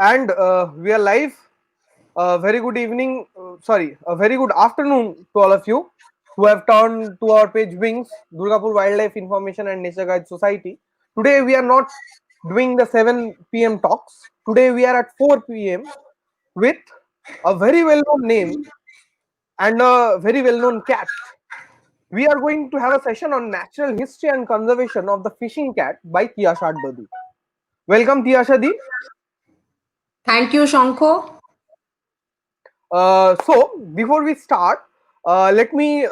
And we are live. Very good evening, a very good afternoon to all of you who have turned to our page Wings, Durgapur Wildlife Information and Nature Guide Society. Today we are not doing the 7 p.m. talks. Today we are at 4 p.m. with a very well known name and a very well known cat. We are going to have a session on natural history and conservation of the fishing cat by Tiasa. Welcome, Tiasa. Thank you, Shanko. So before we start, let me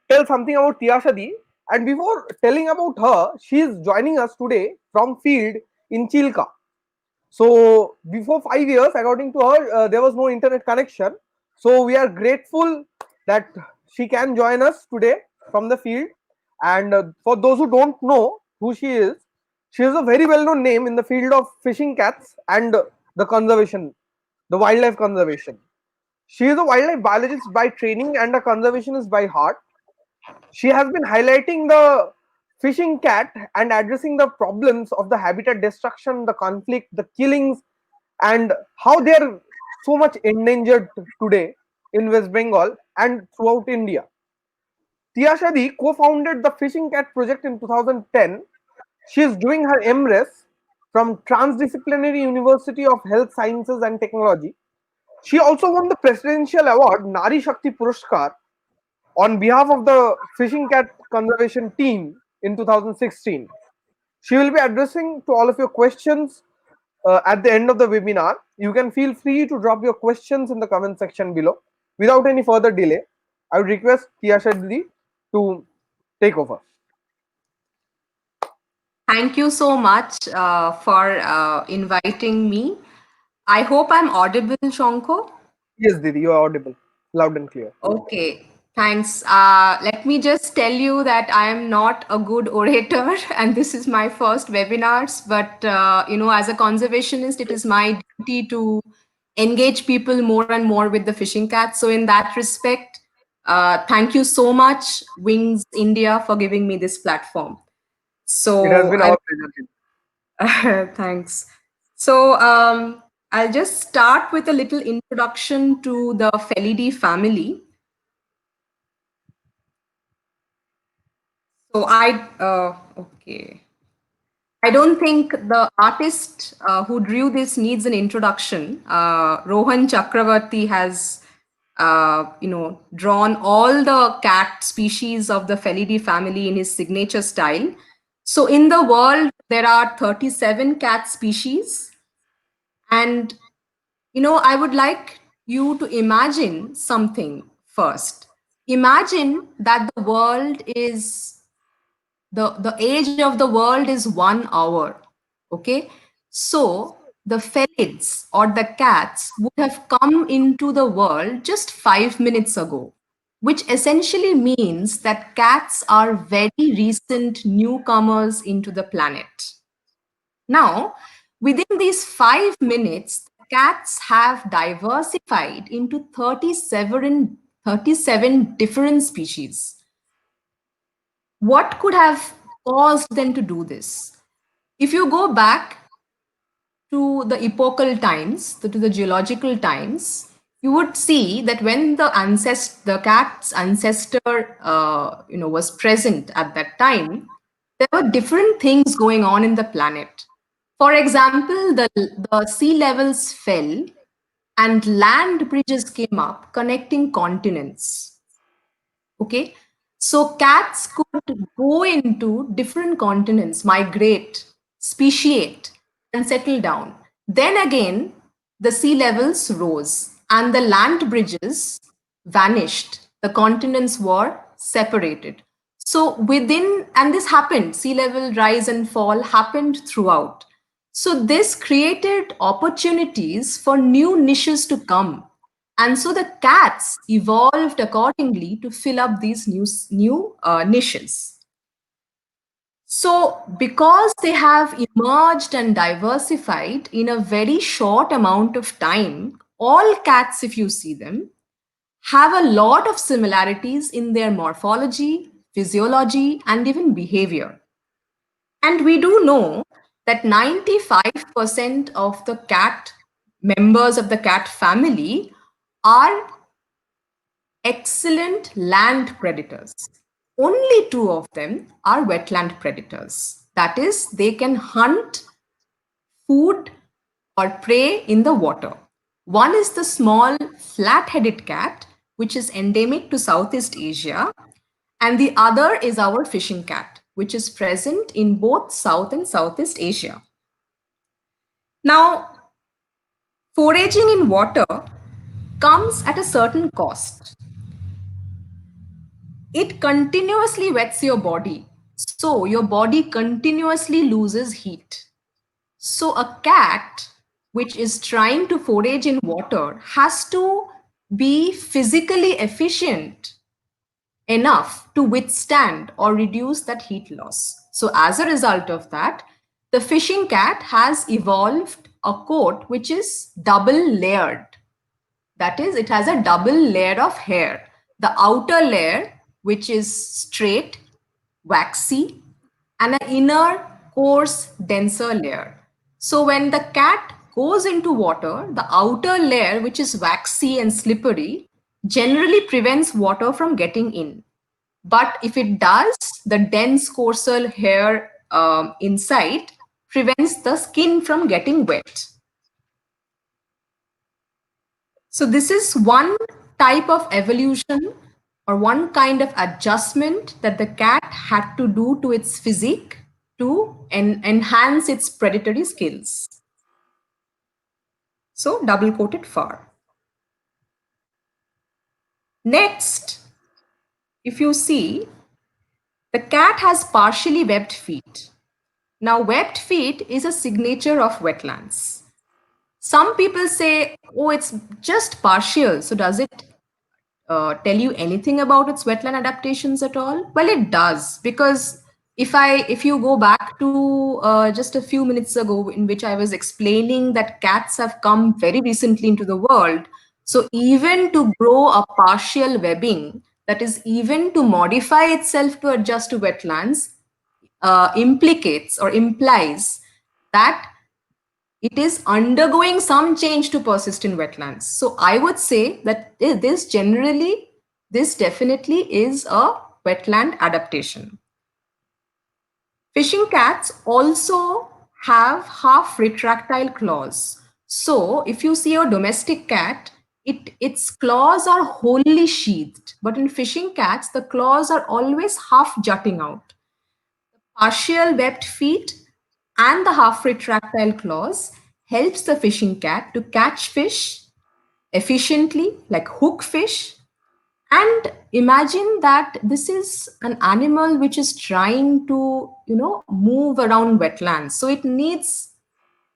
tell something about Tiyashadi. And before telling about her, she is joining us today from field in Chilka. So before 5 years, according to her, there was no internet connection. So we are grateful that she can join us today from the field. And for those who don't know who she is a very well-known name in the field of fishing cats and the conservation, the wildlife conservation. She is a wildlife biologist by training and a conservationist by heart. She has been highlighting the fishing cat and addressing the problems of the habitat destruction, the conflict, the killings, and how they are so much endangered today in West Bengal and throughout India. Tia Shadi co-founded the Fishing Cat Project in 2010. She is doing her MRes from Transdisciplinary University of Health Sciences and Technology. She also won the Presidential Award Nari Shakti Puruskar on behalf of the fishing cat conservation team in 2016. She will be addressing to all of your questions at the end of the webinar. You can feel free to drop your questions in the comment section below. Without any further delay, I would request Tia Shadli to take over. Thank you so much for inviting me. I hope I'm audible, Shanko. Yes, Didi, you are audible, loud and clear. Okay, thanks. Let me just tell you that I am not a good orator, and this is my first webinars. But as a conservationist, it is my duty to engage people more and more with the fishing cats. So, in that respect, thank you so much, Wings India, for giving me this platform. It has So, been I our pleasure, Didi. thanks. So, I'll just start with a little introduction to the Felidae family. So okay. I don't think the artist who drew this needs an introduction. Rohan Chakravarti has, drawn all the cat species of the Felidae family in his signature style. So in the world, there are 37 cat species, and I would like you to imagine something first. Imagine that the world is the age of the world is 1 hour. Okay, so the felids or the cats would have come into the world just 5 minutes ago, which essentially means that cats are very recent newcomers into the planet. Now, within these 5 minutes, cats have diversified into 37 different species. What could have caused them to do this? If you go back to the epochal times, to the geological times, you would see that when the cat's ancestor, was present at that time, there were different things going on in the planet. For example, the sea levels fell and land bridges came up connecting continents. Okay. So cats could go into different continents, migrate, speciate, and settle down. Then again, the sea levels rose and the land bridges vanished. The continents were separated. So and this happened, sea level rise and fall happened throughout. So this created opportunities for new niches to come, and so the cats evolved accordingly to fill up these new niches. So, because they have emerged and diversified in a very short amount of time, all cats, if you see them, have a lot of similarities in their morphology, physiology, and even behavior. And we do know that 95% of the cat members of the cat family are excellent land predators. Only two of them are wetland predators. That is, they can hunt food or prey in the water. One is the small flat headed cat, which is endemic to Southeast Asia, and the other is our fishing cat, which is present in both South and Southeast Asia. Now, foraging in water comes at a certain cost. It continuously wets your body, so your body continuously loses heat. So, a cat which is trying to forage in water has to be physically efficient enough to withstand or reduce that heat loss. So, as a result of that, the fishing cat has evolved a coat which is double layered. That is, it has a double layer of hair. The outer layer, which is straight, waxy, and an inner, coarse, denser layer. So when the cat goes into water, the outer layer, which is waxy and slippery, generally prevents water from getting in. But if it does, the dense, coarser hair inside prevents the skin from getting wet. So this is one type of evolution or one kind of adjustment that the cat had to do to its physique to enhance its predatory skills. So double coated fur. Next, if you see, the cat has partially webbed feet. Now, webbed feet is a signature of wetlands. Some people say, oh, it's just partial. So does it tell you anything about its wetland adaptations at all? Well, it does, because if you go back to just a few minutes ago, in which I was explaining that cats have come very recently into the world, so even to grow a partial webbing, that is, even to modify itself to adjust to wetlands, implicates or implies that it is undergoing some change to persist in wetlands. So I would say that this definitely is a wetland adaptation. Fishing cats also have half retractile claws. So if you see a domestic cat, its claws are wholly sheathed, but in fishing cats, the claws are always half jutting out. Partial webbed feet and the half retractile claws helps the fishing cat to catch fish efficiently, like hook fish. And imagine that this is an animal which is trying to, move around wetlands. So it needs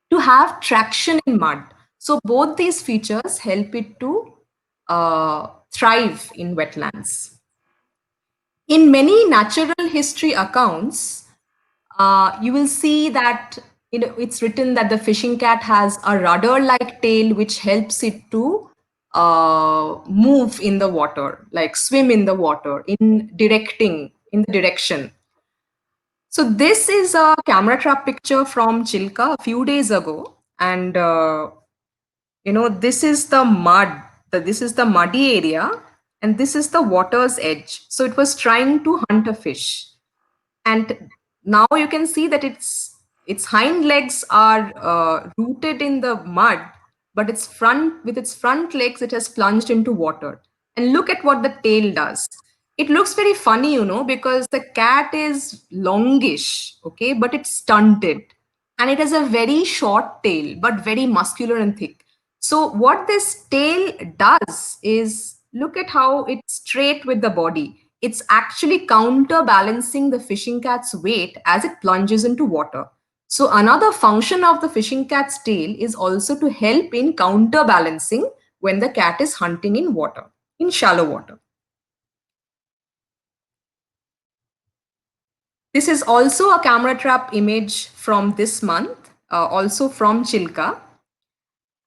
to have traction in mud. So both these features help it to thrive in wetlands. In many natural history accounts, you will see that it's written that the fishing cat has a rudder-like tail which helps it to move in the water, like swim in the water, in the direction. So this is a camera trap picture from Chilka a few days ago, and this is the mud. This is the muddy area, and this is the water's edge. So it was trying to hunt a fish, and now you can see that its hind legs are rooted in the mud, but its front legs it has plunged into water. And look at what the tail does. It looks very funny, because the cat is longish, okay, but it's stunted, and it has a very short tail but very muscular and thick. So what this tail does is, look at how it's straight with the body. It's actually counterbalancing the fishing cat's weight as it plunges into water. So another function of the fishing cat's tail is also to help in counterbalancing when the cat is hunting in water, in shallow water. This is also a camera trap image from this month, also from Chilka.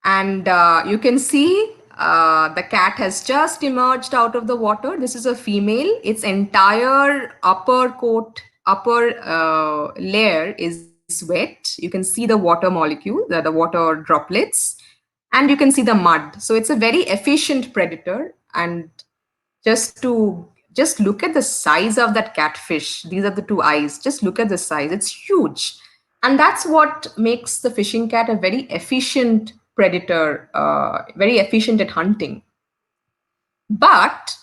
And you can see the cat has just emerged out of the water. This is a female. Its entire upper layer is wet. You can see the water molecule, the water droplets. And you can see the mud. So it's a very efficient predator. And just look at the size of that catfish. These are the two eyes. Just look at the size. It's huge. And that's what makes the fishing cat a very efficient predator, very efficient at hunting. But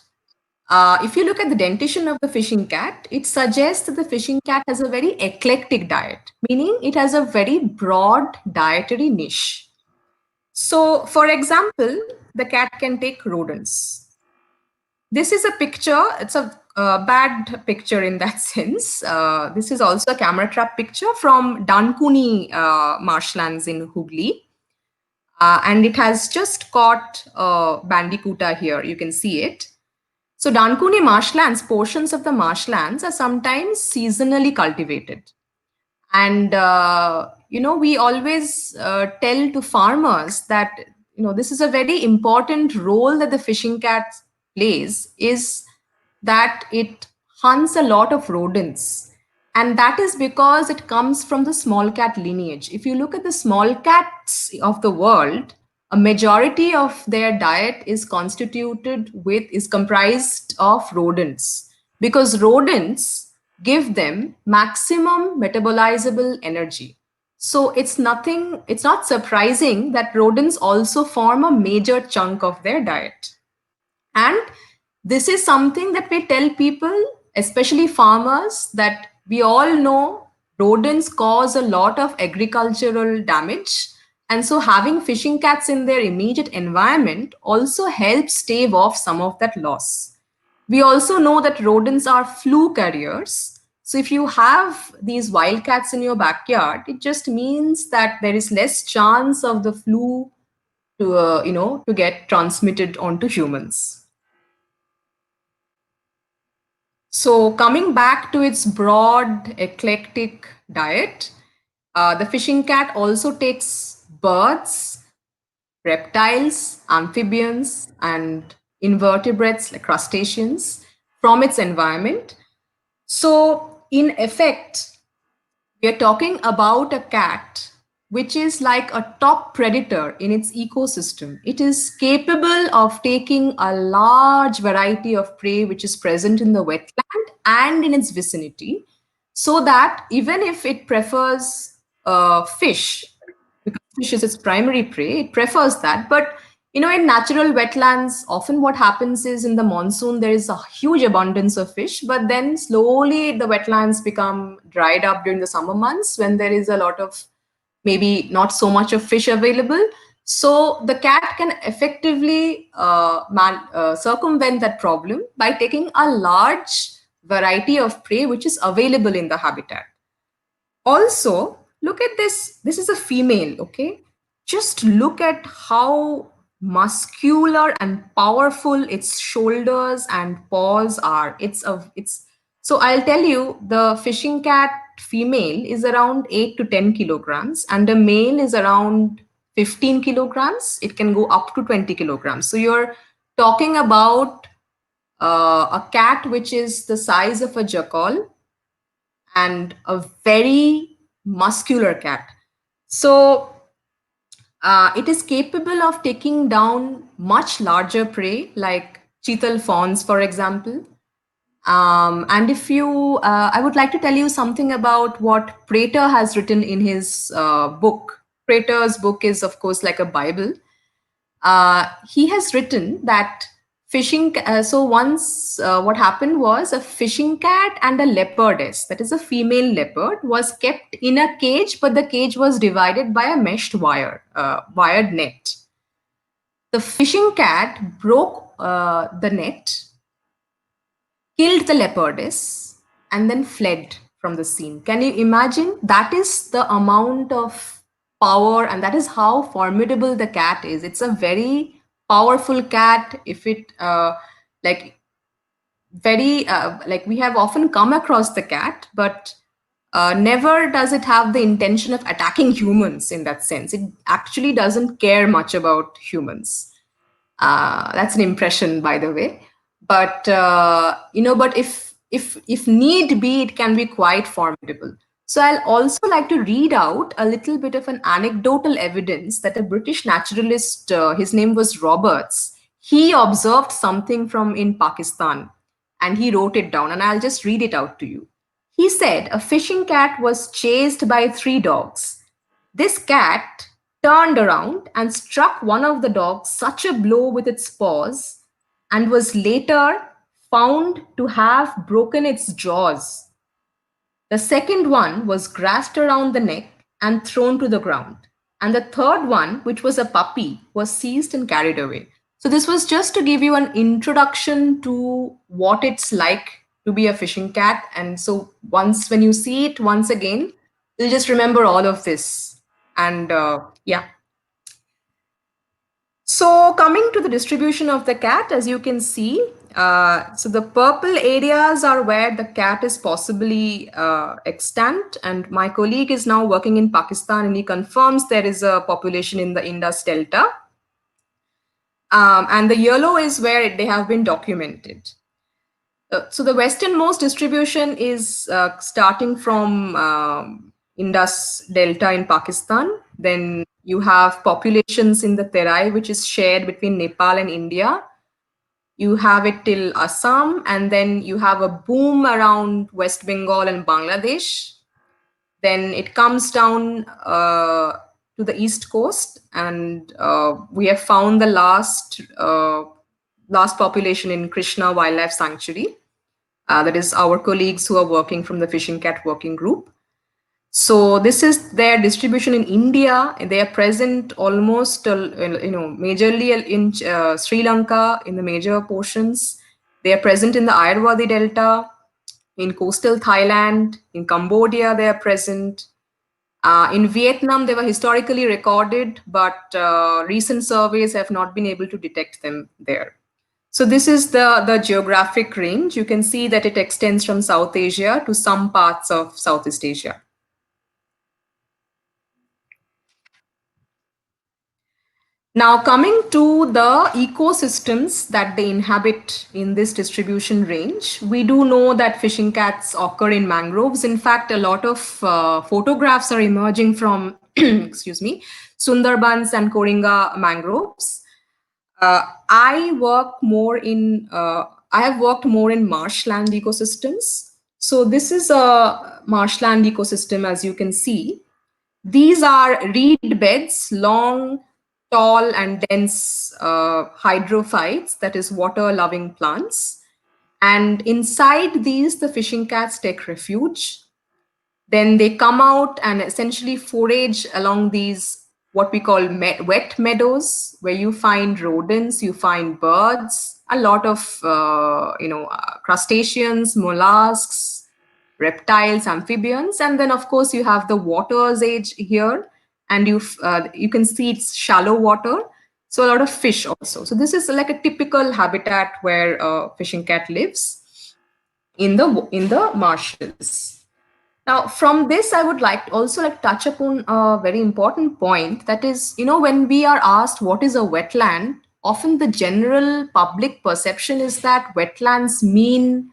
if you look at the dentition of the fishing cat, it suggests that the fishing cat has a very eclectic diet, meaning it has a very broad dietary niche. So, for example, the cat can take rodents. This is a picture, it's a bad picture in that sense. This is also a camera trap picture from Dankuni marshlands in Hooghly. And it has just caught bandicoota here. You can see it. So Dankuni marshlands, portions of the marshlands are sometimes seasonally cultivated. And we always tell to farmers that this is a very important role that the fishing cat plays, is that it hunts a lot of rodents. And that is because it comes from the small cat lineage. If you look at the small cats of the world, a majority of their diet is comprised of rodents, because rodents give them maximum metabolizable energy. So it's not surprising that rodents also form a major chunk of their diet. And this is something that we tell people, especially farmers, that we all know rodents cause a lot of agricultural damage. And so having fishing cats in their immediate environment also helps stave off some of that loss. We also know that rodents are flu carriers. So if you have these wildcats in your backyard, it just means that there is less chance of the flu to get transmitted onto humans. So, coming back to its broad, eclectic diet, the fishing cat also takes birds, reptiles, amphibians, and invertebrates like crustaceans from its environment. So, in effect, we are talking about a cat which is like a top predator in its ecosystem. It is capable of taking a large variety of prey which is present in the wetland and in its vicinity, so that even if it prefers fish, because fish is its primary prey, it prefers that. But in natural wetlands, often what happens is in the monsoon, there is a huge abundance of fish, but then slowly the wetlands become dried up during the summer months when there is a lot of, maybe not so much of fish available. So the cat can effectively circumvent that problem by taking a large variety of prey which is available in the habitat. Also, look at this. This is a female, okay? Just look at how muscular and powerful its shoulders and paws are. It's so I'll tell you, the fishing cat female is around 8 to 10 kilograms, and the male is around 15 kilograms. It can go up to 20 kilograms. So you're talking about a cat which is the size of a jackal and a very muscular cat. So it is capable of taking down much larger prey like cheetal fawns, for example. And if you, I would like to tell you something about what Prater has written in his book. Prater's book is, of course, like a Bible. He has written that fishing. So once, what happened was a fishing cat and a leopardess, that is a female leopard, was kept in a cage, but the cage was divided by a meshed wired net. The fishing cat broke the net, killed the leopardess, and then fled from the scene. Can you imagine? That is the amount of power, and that is how formidable the cat is. It's a very powerful cat. If it, like, very, like, we have often come across the cat, but never does it have the intention of attacking humans in that sense. It actually doesn't care much about humans. That's an impression, by the way. But but if need be, it can be quite formidable. So I'll also like to read out a little bit of an anecdotal evidence that a British naturalist, his name was Roberts, he observed something from in Pakistan and he wrote it down, and I'll just read it out to you. He said a fishing cat was chased by three dogs. This cat turned around and struck one of the dogs such a blow with its paws and was later found to have broken its jaws. The second one was grasped around the neck and thrown to the ground. And the third one, which was a puppy, was seized and carried away. So, this was just to give you an introduction to what it's like to be a fishing cat. And so, once when you see it once again, you'll just remember all of this. And yeah, so coming to the distribution of the cat, as you can see, so the purple areas are where the cat is possibly extant, and my colleague is now working in Pakistan, and he confirms there is a population in the Indus Delta. And the yellow is where they have been documented. So the westernmost distribution is starting from Indus Delta in Pakistan. Then you have populations in the Terai, which is shared between Nepal and India. You have it till Assam, and then you have a boom around West Bengal and Bangladesh. Then it comes down to the east coast, and we have found the last population in Krishna Wildlife Sanctuary. That is our colleagues who are working from the fishing cat working group. So this is their distribution in India. They are present almost, majorly in Sri Lanka in the major portions. They are present in the Ayurvedi Delta, in coastal Thailand, in Cambodia. They are present. In Vietnam, they were historically recorded, but recent surveys have not been able to detect them there. So this is the geographic range. You can see that it extends from South Asia to some parts of Southeast Asia. Now, coming to the ecosystems that they inhabit in this distribution range, we do know that fishing cats occur in mangroves. In fact, a lot of photographs are emerging from, excuse me, Sundarbans and Koringa mangroves. I work more in, I have worked more in marshland ecosystems. So this is a marshland ecosystem, as you can see. These are reed beds, long, tall, and dense hydrophytes, that is, water loving plants. And inside these, the fishing cats take refuge. Then they come out and essentially forage along these, what we call wet meadows, where you find rodents, you find birds, a lot of crustaceans, mollusks, reptiles, amphibians, and then of course you have the water's age here, and you can see it's shallow water, so a lot of fish also. So this is like a typical habitat where a fishing cat lives in the marshes. Now, from this, I would like to also like touch upon a very important point. That is, when we are asked what is a wetland, often the general public perception is that wetlands mean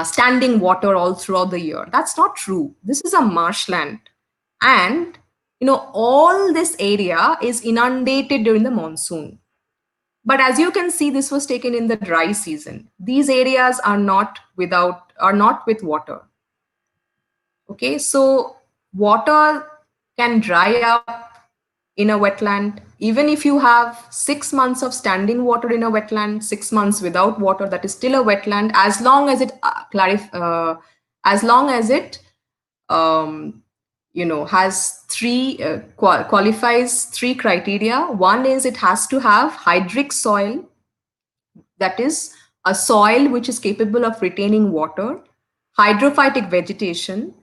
standing water all throughout the year. That's not true. This is a marshland, and all this area is inundated during the monsoon. But as you can see, this was taken in the dry season. These areas are not with water. Okay, so water can dry up in a wetland. Even if you have 6 months of standing water in a wetland, 6 months without water, that is still a wetland, as long as as long as it has qualifies three criteria. One is it has to have hydric soil, that is a soil which is capable of retaining water, hydrophytic vegetation.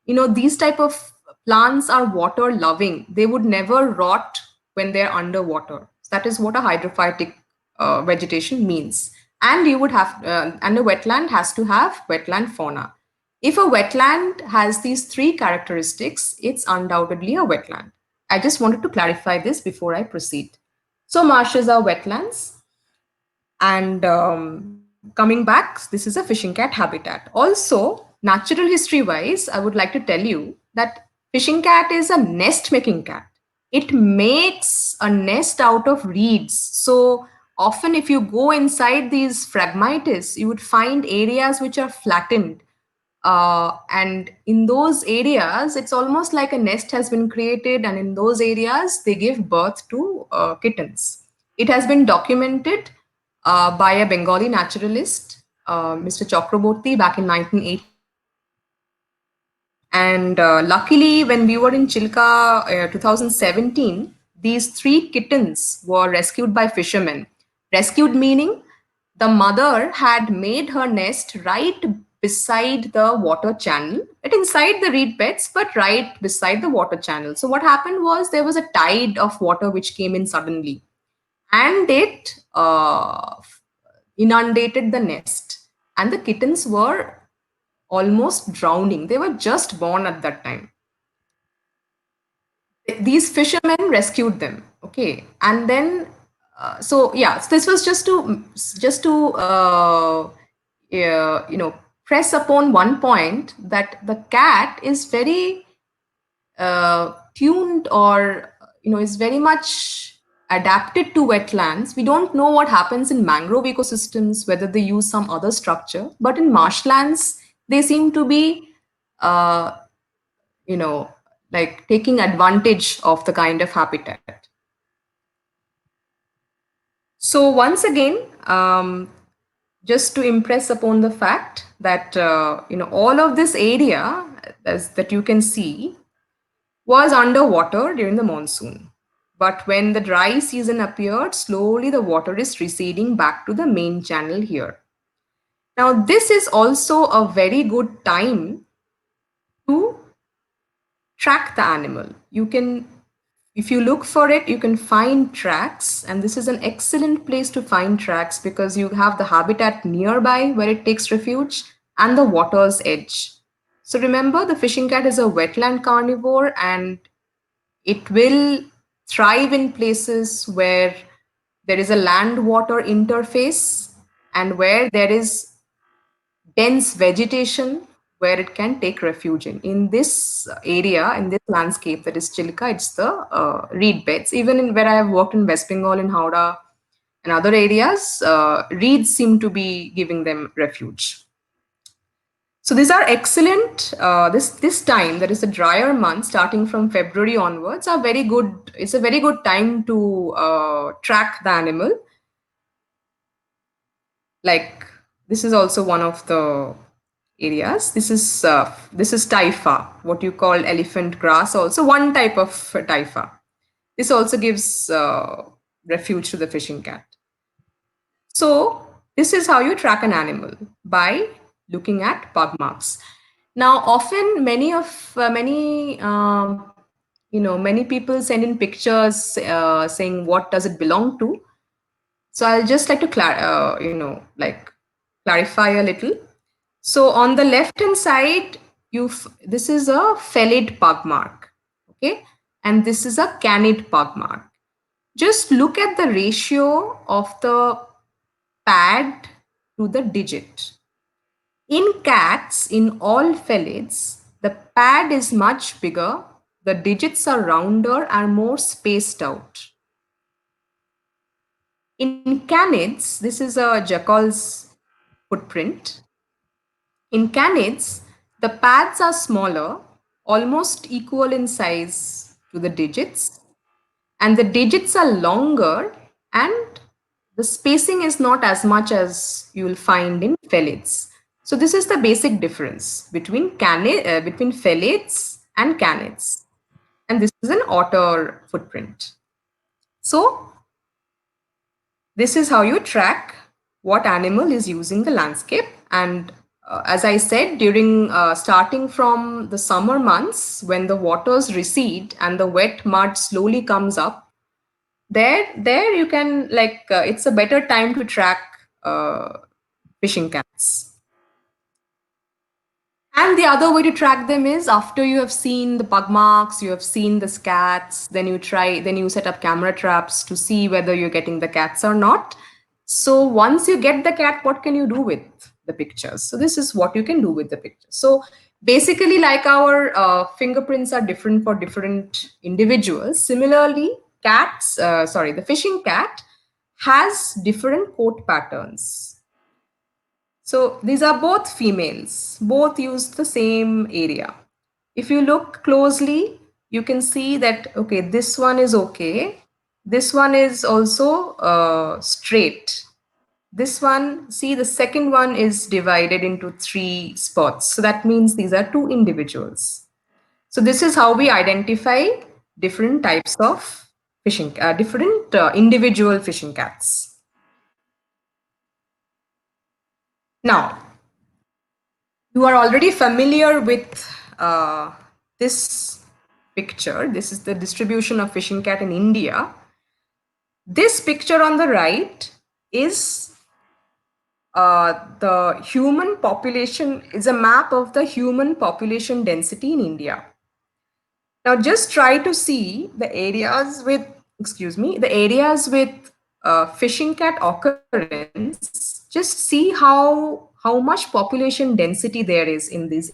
These type of plants are water loving. They would never rot when they're underwater. That is what a hydrophytic vegetation means. And you would have and a wetland has to have wetland fauna. If a wetland has these three characteristics, it's undoubtedly a wetland. I just wanted to clarify this before I proceed. So marshes are wetlands. And coming back, this is a fishing cat habitat. Also, natural history wise, I would like to tell you that fishing cat is a nest making cat. It makes a nest out of reeds. So often, if you go inside these phragmites, you would find areas which are flattened. And in those areas, it's almost like a nest has been created, and in those areas, they give birth to kittens. It has been documented by a Bengali naturalist, Mr. Chakraborty, back in 1988. And luckily, when we were in Chilka 2017, these three kittens were rescued by fishermen. Rescued meaning the mother had made her nest right beside the water channel, not inside the reed beds, but right beside the water channel. So, what happened was there was a tide of water which came in suddenly, and it inundated the nest, and the kittens were almost drowning. They were just born at that time. These fishermen rescued them. Okay, and then so yeah, so this was just to press upon one point that the cat is very tuned, or is very much adapted to wetlands. We don't know what happens in mangrove ecosystems, whether they use some other structure, but in marshlands they seem to be uh, you know like taking advantage of the kind of habitat. So once again, just to impress upon the fact that all of this area that you can see was underwater during the monsoon. But when the dry season appeared, slowly the water is receding back to the main channel here. Now, this is also a very good time to track the animal. If you look for it, you can find tracks, and this is an excellent place to find tracks because you have the habitat nearby where it takes refuge and the water's edge. So remember, the fishing cat is a wetland carnivore, and it will thrive in places where there is a land water interface and where there is dense vegetation where it can take refuge in. In this area, in this landscape that is Chilka, it's the reed beds. Even in where I have worked in West Bengal, in Howrah, and other areas, reeds seem to be giving them refuge. So these are excellent. This time, that is the drier month, starting from February onwards, are very good. It's a very good time to track the animal. Like, this is also one of the areas. This is taifa, what you call elephant grass. Also, one type of taifa. This also gives refuge to the fishing cat. So this is how you track an animal, by looking at pug marks. Now, often many people send in pictures saying what does it belong to. So I'll just like to clarify a little. So on the left hand side, this is a felid pug mark, okay, and this is a canid pug mark. Just look at the ratio of the pad to the digit. In cats, in all felids, the pad is much bigger, the digits are rounder and more spaced out. In canids, this is a jackal's footprint. In canids, the pads are smaller, almost equal in size to the digits, and the digits are longer, and the spacing is not as much as you will find in felids. So this is the basic difference between between felids and canids, and this is an otter footprint. So this is how you track what animal is using the landscape. And as I said, during starting from the summer months, when the waters recede and the wet mud slowly comes up, there you can it's a better time to track fishing cats. And the other way to track them is after you have seen the pug marks, you have seen the cats, then you set up camera traps to see whether you're getting the cats or not. So once you get the cat, what can you do with the pictures. So this is what you can do with the pictures. So basically, like our fingerprints are different for different individuals, similarly, the fishing cat has different coat patterns. So these are both females, both use the same area. If you look closely, you can see that, okay, this one is okay. This one is also straight. This one, see, the second one is divided into three spots. So that means these are two individuals. So this is how we identify different types of different individual fishing cats. Now, you are already familiar with this picture. This is the distribution of fishing cat in India. This picture on the right is the human population, is a map of the human population density in India. Now just try to see the areas with, the areas with fishing cat occurrence. Just see how much population density there is in these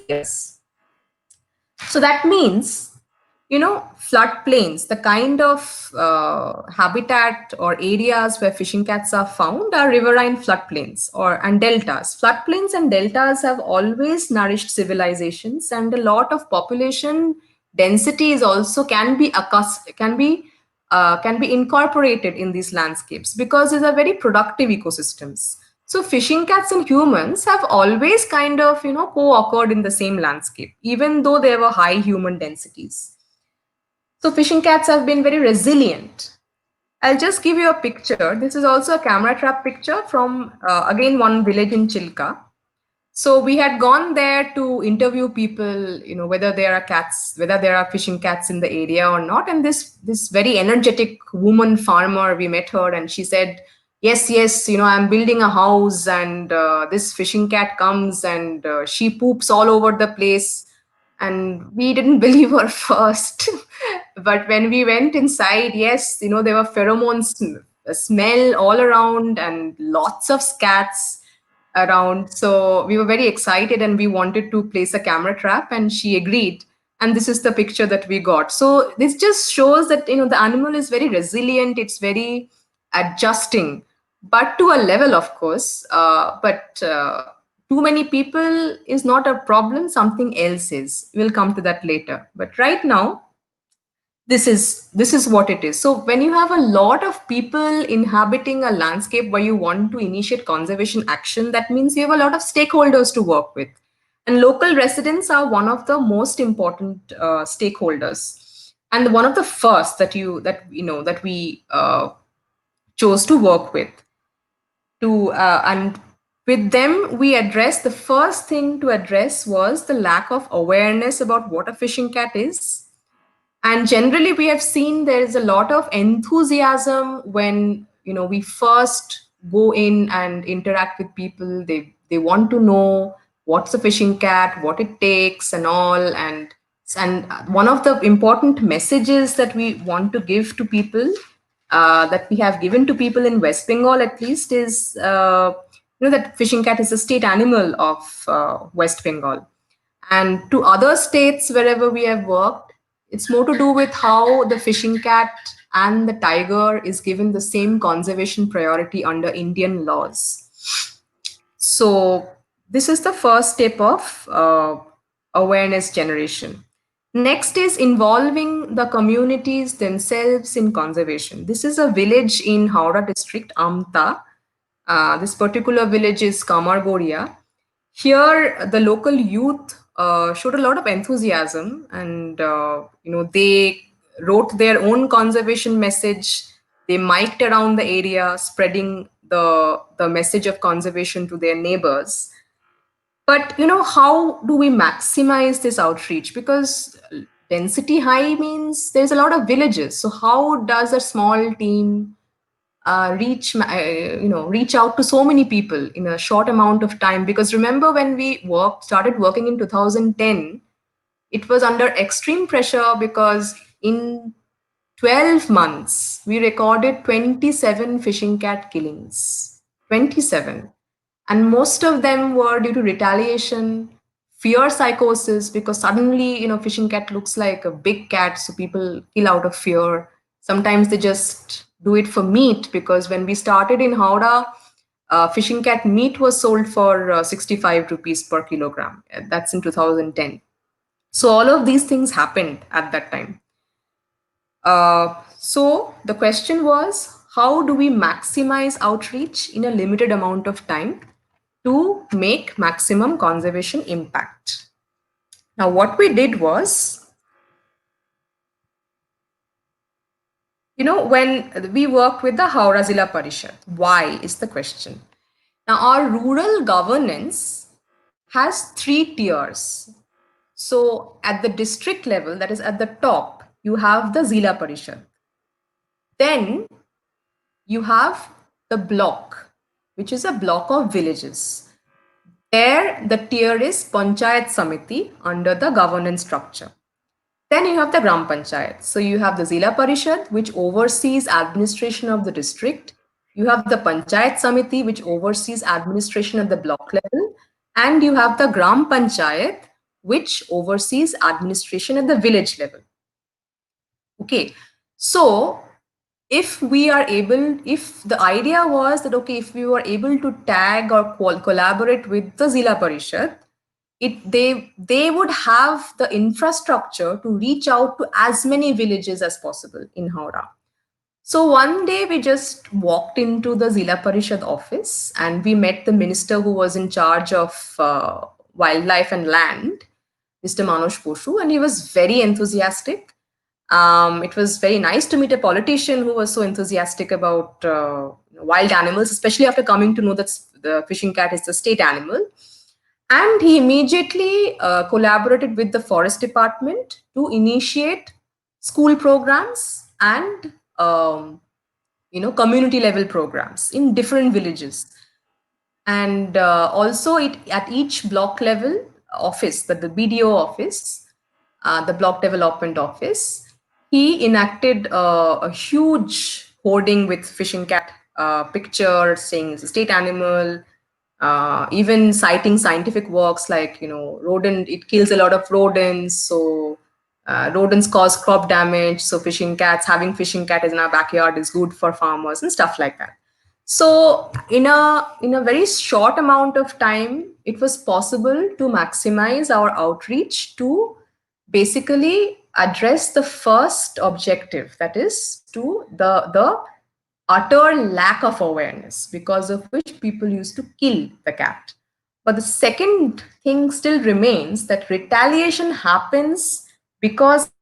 areas. So that means, floodplains, the kind of habitat or areas where fishing cats are found are riverine floodplains and deltas. Floodplains and deltas have always nourished civilizations, and a lot of population density is also can be incorporated in these landscapes because these are very productive ecosystems. So fishing cats and humans have always kind of, co-occurred in the same landscape, even though there were high human densities. So fishing cats have been very resilient. I'll just give you a picture. This is also a camera trap picture from, again, one village in Chilka. So we had gone there to interview people, whether there are fishing cats in the area or not. And this very energetic woman farmer, we met her, and she said, yes, yes, I'm building a house, and this fishing cat comes, and she poops all over the place. And we didn't believe her first. But when we went inside, yes, there were pheromones, smell all around, and lots of scats around. So we were very excited, and we wanted to place a camera trap, and she agreed. And this is the picture that we got. So this just shows that, the animal is very resilient, it's very adjusting, but to a level, of course. But too many people is not a problem, something else is. We'll come to that later. But right now, this is what it is. So when you have a lot of people inhabiting a landscape where you want to initiate conservation action, that means you have a lot of stakeholders to work with, and local residents are one of the most important stakeholders, and one of the first that we chose to work with. And with them, we addressed, the first thing to address was the lack of awareness about what a fishing cat is. And generally, we have seen there is a lot of enthusiasm when, we first go in and interact with people. They want to know what's a fishing cat, what it takes, and all. And one of the important messages that we want to give to people, that we have given to people in West Bengal at least, is that fishing cat is a state animal of West Bengal. And to other states wherever we have worked, it's more to do with how the fishing cat and the tiger is given the same conservation priority under Indian laws. So this is the first step of awareness generation. Next is involving the communities themselves in conservation. This is a village in Howrah district, Amta. This particular village is Kamargoria. Here, the local youth showed a lot of enthusiasm, and they wrote their own conservation message. They mic'd around the area, spreading the message of conservation to their neighbors. But how do we maximize this outreach? Because density high means there's a lot of villages. So how does a small team reach out to so many people in a short amount of time? Because remember, when we started working in 2010, it was under extreme pressure, because in 12 months we recorded 27 fishing cat killings. 27. and most of them were due to retaliation, fear psychosis, because suddenly, fishing cat looks like a big cat, so people kill out of fear. Sometimes they just do it for meat, because when we started in Howrah, fishing cat meat was sold for 65 rupees per kilogram. That's in 2010. So all of these things happened at that time. So the question was, how do we maximize outreach in a limited amount of time to make maximum conservation impact? Now, what we did was, when we worked with the Howrah Zilla Parishad, why is the question. Now, our rural governance has three tiers. So, at the district level, that is at the top, you have the Zilla Parishad. Then you have the block, which is a block of villages. There, the tier is Panchayat Samiti under the governance structure. Then you have the Gram Panchayat. So you have the Zila Parishad, which oversees administration of the district. You have the Panchayat Samiti, which oversees administration at the block level. And you have the Gram Panchayat, which oversees administration at the village level. Okay, so if the idea was that, okay, if we were able to tag or collaborate with the Zila Parishad, they would have the infrastructure to reach out to as many villages as possible in Howrah. So one day we just walked into the Zila Parishad office and we met the minister who was in charge of wildlife and land, Mr. Manoj Poshu, and he was very enthusiastic. It was very nice to meet a politician who was so enthusiastic about wild animals, especially after coming to know that the fishing cat is the state animal. And he immediately collaborated with the forest department to initiate school programs and community level programs in different villages. And also at each block level office, the BDO office, the block development office, he enacted a huge hoarding with fishing cat picture saying it's a state animal, even citing scientific works like, rodent, it kills a lot of rodents, so rodents cause crop damage, so having fishing cat in our backyard is good for farmers and stuff like that. So in a very short amount of time, it was possible to maximize our outreach to basically address the first objective, that is to the utter lack of awareness, because of which people used to kill the cat. But the second thing still remains, that retaliation happens because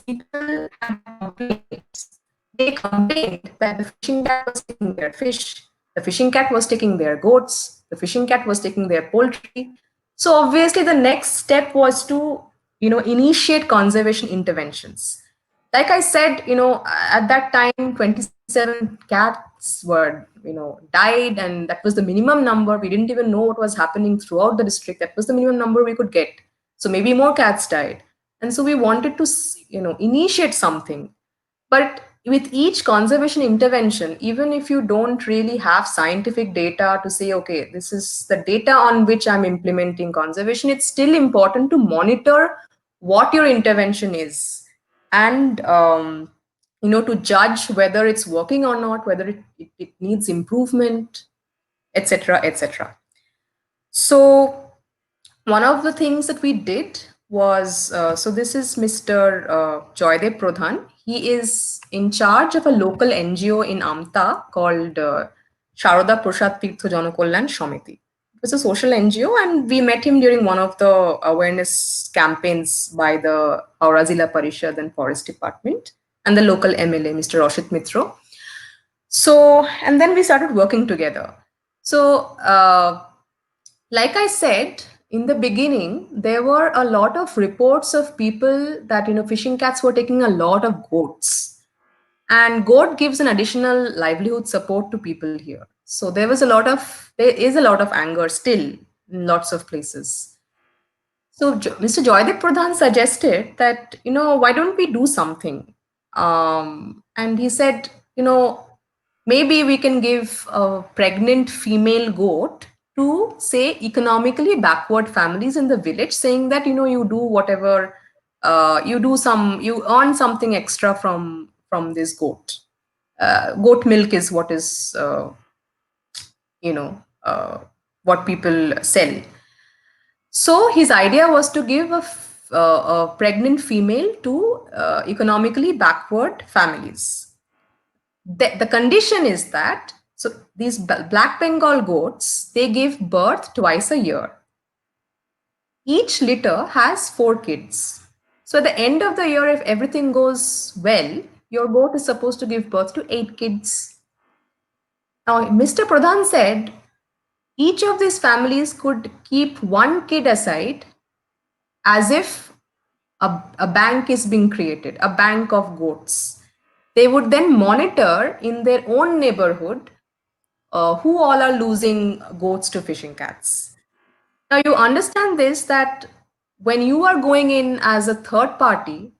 people had complaints. They complained that the fishing cat was taking their fish, the fishing cat was taking their goats, the fishing cat was taking their poultry. So obviously the next step was to, initiate conservation interventions. Like I said, at that time, 27 cats were, died, and that was the minimum number. We didn't even know what was happening throughout the district. That was the minimum number we could get. So maybe more cats died. And so we wanted to, initiate something. But with each conservation intervention, even if you don't really have scientific data to say, okay, this is the data on which I'm implementing conservation, it's still important to monitor what your intervention is, and to judge whether it's working or not, whether it needs improvement, etc., etc. So one of the things that we did was, so this is Mr. Joydev Pradhan. He is in charge of a local NGO in Amta called Sharoda Prasad Tirtho Janakolyan Samiti. It was a social NGO, and we met him during one of the awareness campaigns by the Howrah Zilla Parishad and Forest Department and the local MLA, Mr. Rashid Mitro. So, and then we started working together. So, like I said, in the beginning, there were a lot of reports of people that, fishing cats were taking a lot of goats. And goat gives an additional livelihood support to people here. So there is a lot of anger still in lots of places. So Mr. Joydeep Pradhan suggested that, why don't we do something? And he said, maybe we can give a pregnant female goat to, say, economically backward families in the village, saying that, you do whatever, you earn something extra from this goat. Goat milk is what is, you know, uh, what people sell. So his idea was to give a pregnant female to economically backward families. The condition is that, so these black Bengal goats, they give birth twice a year. Each litter has 4 kids. So at the end of the year, if everything goes well, your goat is supposed to give birth to 8 kids. Now, Mr. Pradhan said each of these families could keep 1 kid aside, as if a bank is being created, a bank of goats. They would then monitor in their own neighborhood who all are losing goats to fishing cats. Now, you understand this, that when you are going in as a third party,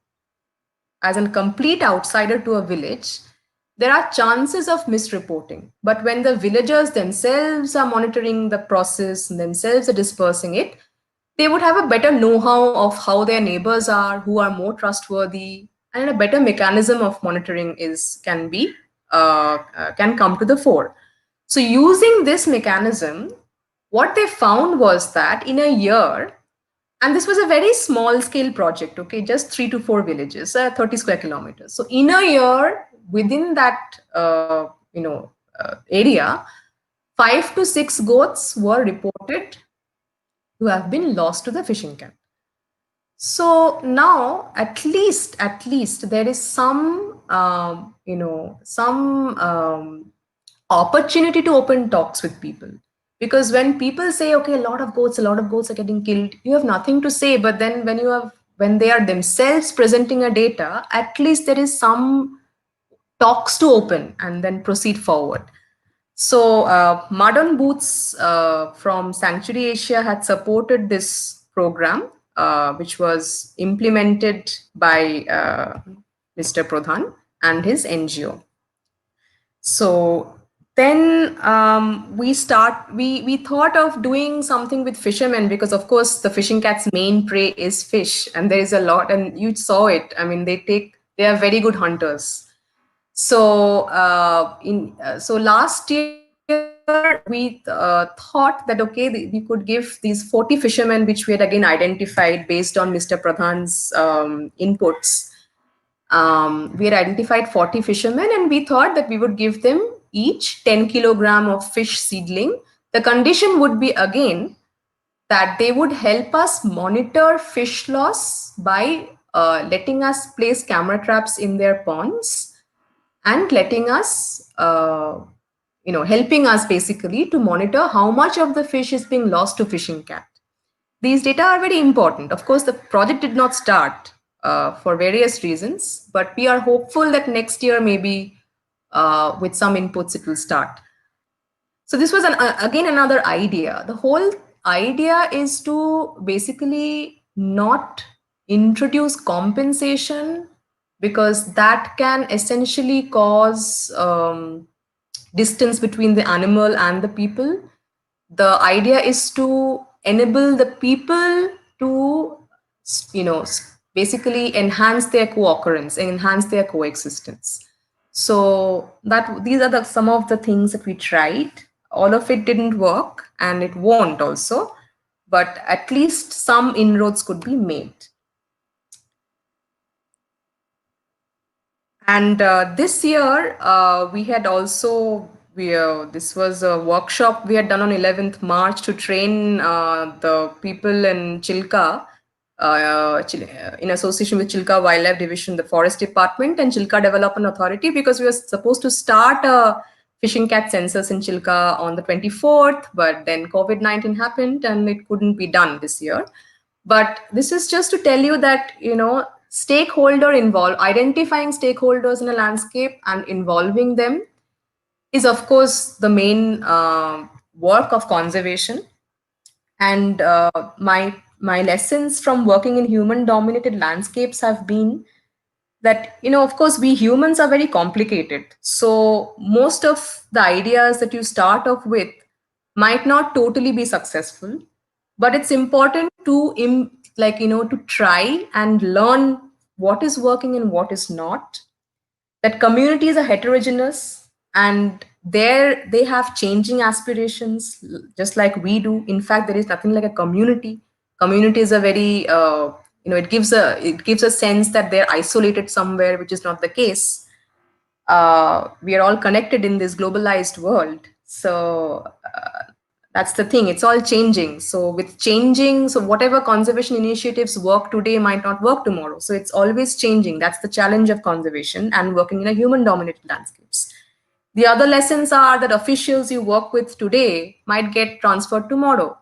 as a complete outsider to a village, there are chances of misreporting. But when the villagers themselves are monitoring the process and themselves are dispersing it, they would have a better know-how of how their neighbors are, who are more trustworthy, and a better mechanism of monitoring can come to the fore. So using this mechanism, what they found was that in a year, and this was a very small scale project, okay, just 3 to 4 villages, 30 square kilometers. So in a year, within that area, 5 to 6 goats were reported to have been lost to the fishing camp. So now, at least there is some opportunity to open talks with people. Because when people say, okay, a lot of goats are getting killed, you have nothing to say. But then when they are themselves presenting a data, at least there is some talks to open and then proceed forward. So, Modern Boots from Sanctuary Asia had supported this program, which was implemented by Mr. Pradhan and his NGO. So then we thought of doing something with fishermen, because of course the fishing cat's main prey is fish, and there is a lot, and you saw it. I mean, they are very good hunters. So so last year we thought that, okay, we could give these 40 fishermen, which we had again identified based on Mr. Pradhan's inputs. We had identified 40 fishermen, and we thought that we would give them each 10 kilogram of fish seedling. The condition would be again that they would help us monitor fish loss by letting us place camera traps in their ponds, and letting us helping us basically to monitor how much of the fish is being lost to fishing cat. These data are very important. Of course, the project did not start for various reasons, but we are hopeful that next year, maybe with some inputs, it will start. So this was again another idea. The whole idea is to basically not introduce compensation, because that can essentially cause distance between the animal and the people. The idea is to enable the people to basically enhance their co-occurrence and enhance their coexistence. So that these are some of the things that we tried. All of it didn't work, and it won't also, but at least some inroads could be made. And this year, we had also this was a workshop we had done on 11th March to train the people in Chilka, in association with Chilka Wildlife Division, the Forest Department, and Chilka Development Authority, because we were supposed to start a fishing cat census in Chilka on the 24th, but then COVID-19 happened and it couldn't be done this year. But this is just to tell you that, identifying stakeholders in a landscape and involving them is, of course, the main work of conservation. And my lessons from working in human dominated landscapes have been that, of course, we humans are very complicated. So most of the ideas that you start off with might not totally be successful, but it's important to to try and learn what is working and what is not. That communities are heterogeneous, and they have changing aspirations just like we do. In fact, there is nothing like a community. Community is a very it gives a sense that they're isolated somewhere, which is not the case. We are all connected in this globalized world. So that's the thing. It's all changing. So with changing, so whatever conservation initiatives work today might not work tomorrow. So it's always changing. That's the challenge of conservation and working in a human-dominated landscapes. The other lessons are that officials you work with today might get transferred tomorrow,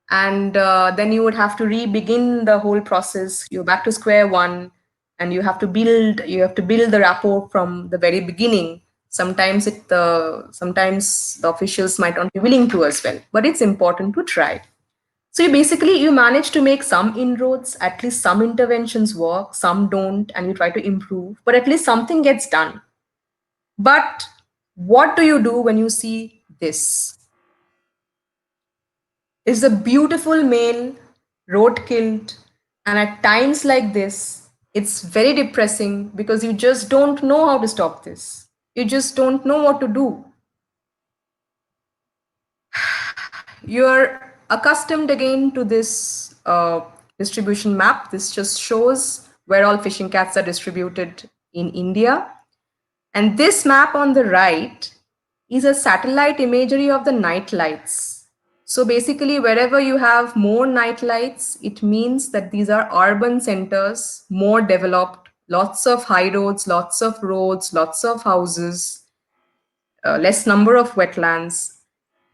and then you would have to re-begin the whole process. You're back to square one, and you have to build the rapport from the very beginning. Sometimes the officials might not be willing to as well, but it's important to try. So you manage to make some inroads. At least some interventions work, some don't, and you try to improve, but at least something gets done. But what do you do when you see this? Is a beautiful male, road killed, and at times like this, it's very depressing because you just don't know how to stop this. You just don't know what to do. You're accustomed again to this distribution map. This just shows where all fishing cats are distributed in India. And this map on the right is a satellite imagery of the night lights. So basically, wherever you have more night lights, it means that these are urban centers, more developed, lots of high roads, lots of houses, less number of wetlands,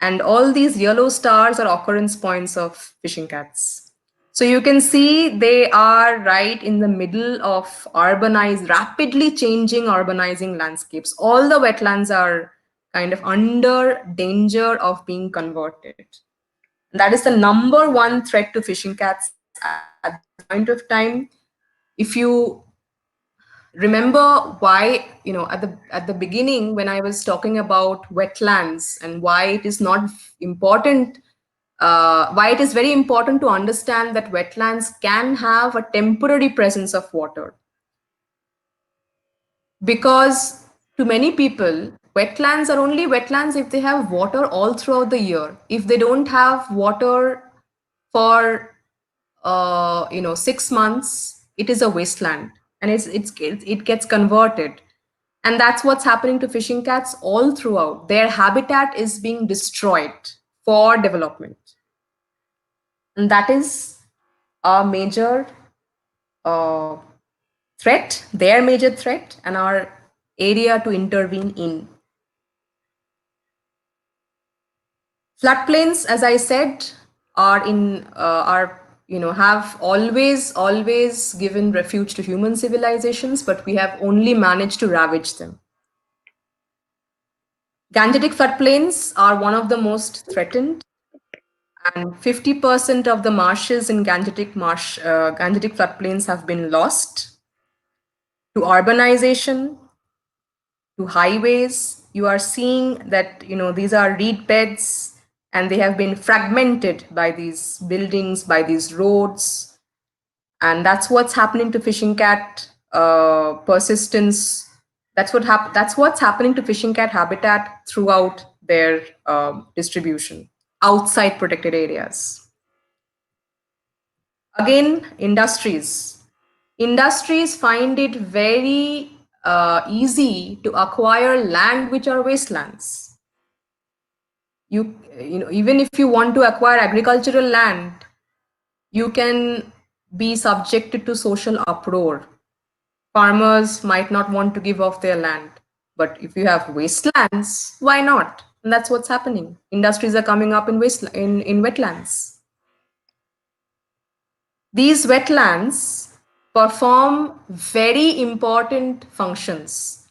and all these yellow stars are occurrence points of fishing cats. So you can see they are right in the middle of rapidly changing urbanizing landscapes. All the wetlands are kind of under danger of being converted. That is the number one threat to fishing cats at this point of time. If you remember why, at the beginning when I was talking about wetlands and why it is not important, why it is very important to understand that wetlands can have a temporary presence of water, because to many people wetlands are only wetlands if they have water all throughout the year. If they don't have water for 6 months, it is a wasteland, and it gets converted. And that's what's happening to fishing cats all throughout. Their habitat is being destroyed for development, and that is a major uh, threat, their major threat, and our area to intervene in. Floodplains, as I said, are have always given refuge to human civilizations, but we have only managed to ravage them. Gangetic floodplains are one of the most threatened, and 50% of the marshes in Gangetic floodplains have been lost to urbanization, to highways. You are seeing that these are reed beds, and they have been fragmented by these buildings, by these roads, and that's what's happening to fishing cat persistence. That's what's happening to fishing cat habitat throughout their distribution outside protected areas. Again, industries find it very easy to acquire land which are wastelands. Even if you want to acquire agricultural land, you can be subjected to social uproar. Farmers might not want to give off their land, but if you have wastelands, why not? And that's what's happening. Industries are coming up in wetlands. These wetlands perform very important functions.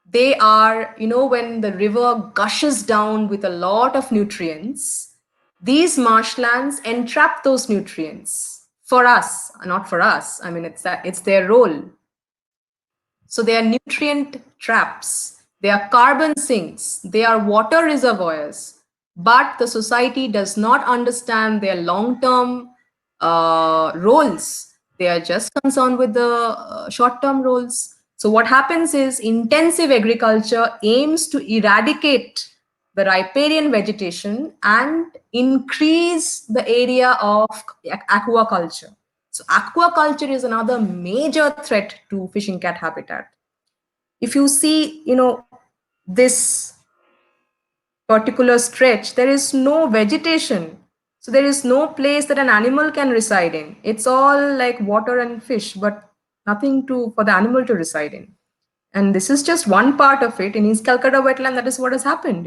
They are, when the river gushes down with a lot of nutrients, these marshlands entrap those nutrients for us, not for us. I mean, it's their role. So they are nutrient traps, they are carbon sinks, they are water reservoirs. but the society does not understand their long term roles. They are just concerned with the short term roles. So, what happens is intensive agriculture aims to eradicate the riparian vegetation and increase the area of aquaculture. So, aquaculture is another major threat to fishing cat habitat. If you see, this particular stretch, there is no vegetation. So there is no place that an animal can reside in. It's all like water and fish, but nothing to for the animal to reside in. And this is just one part of it. In East Calcutta wetland, that is what has happened.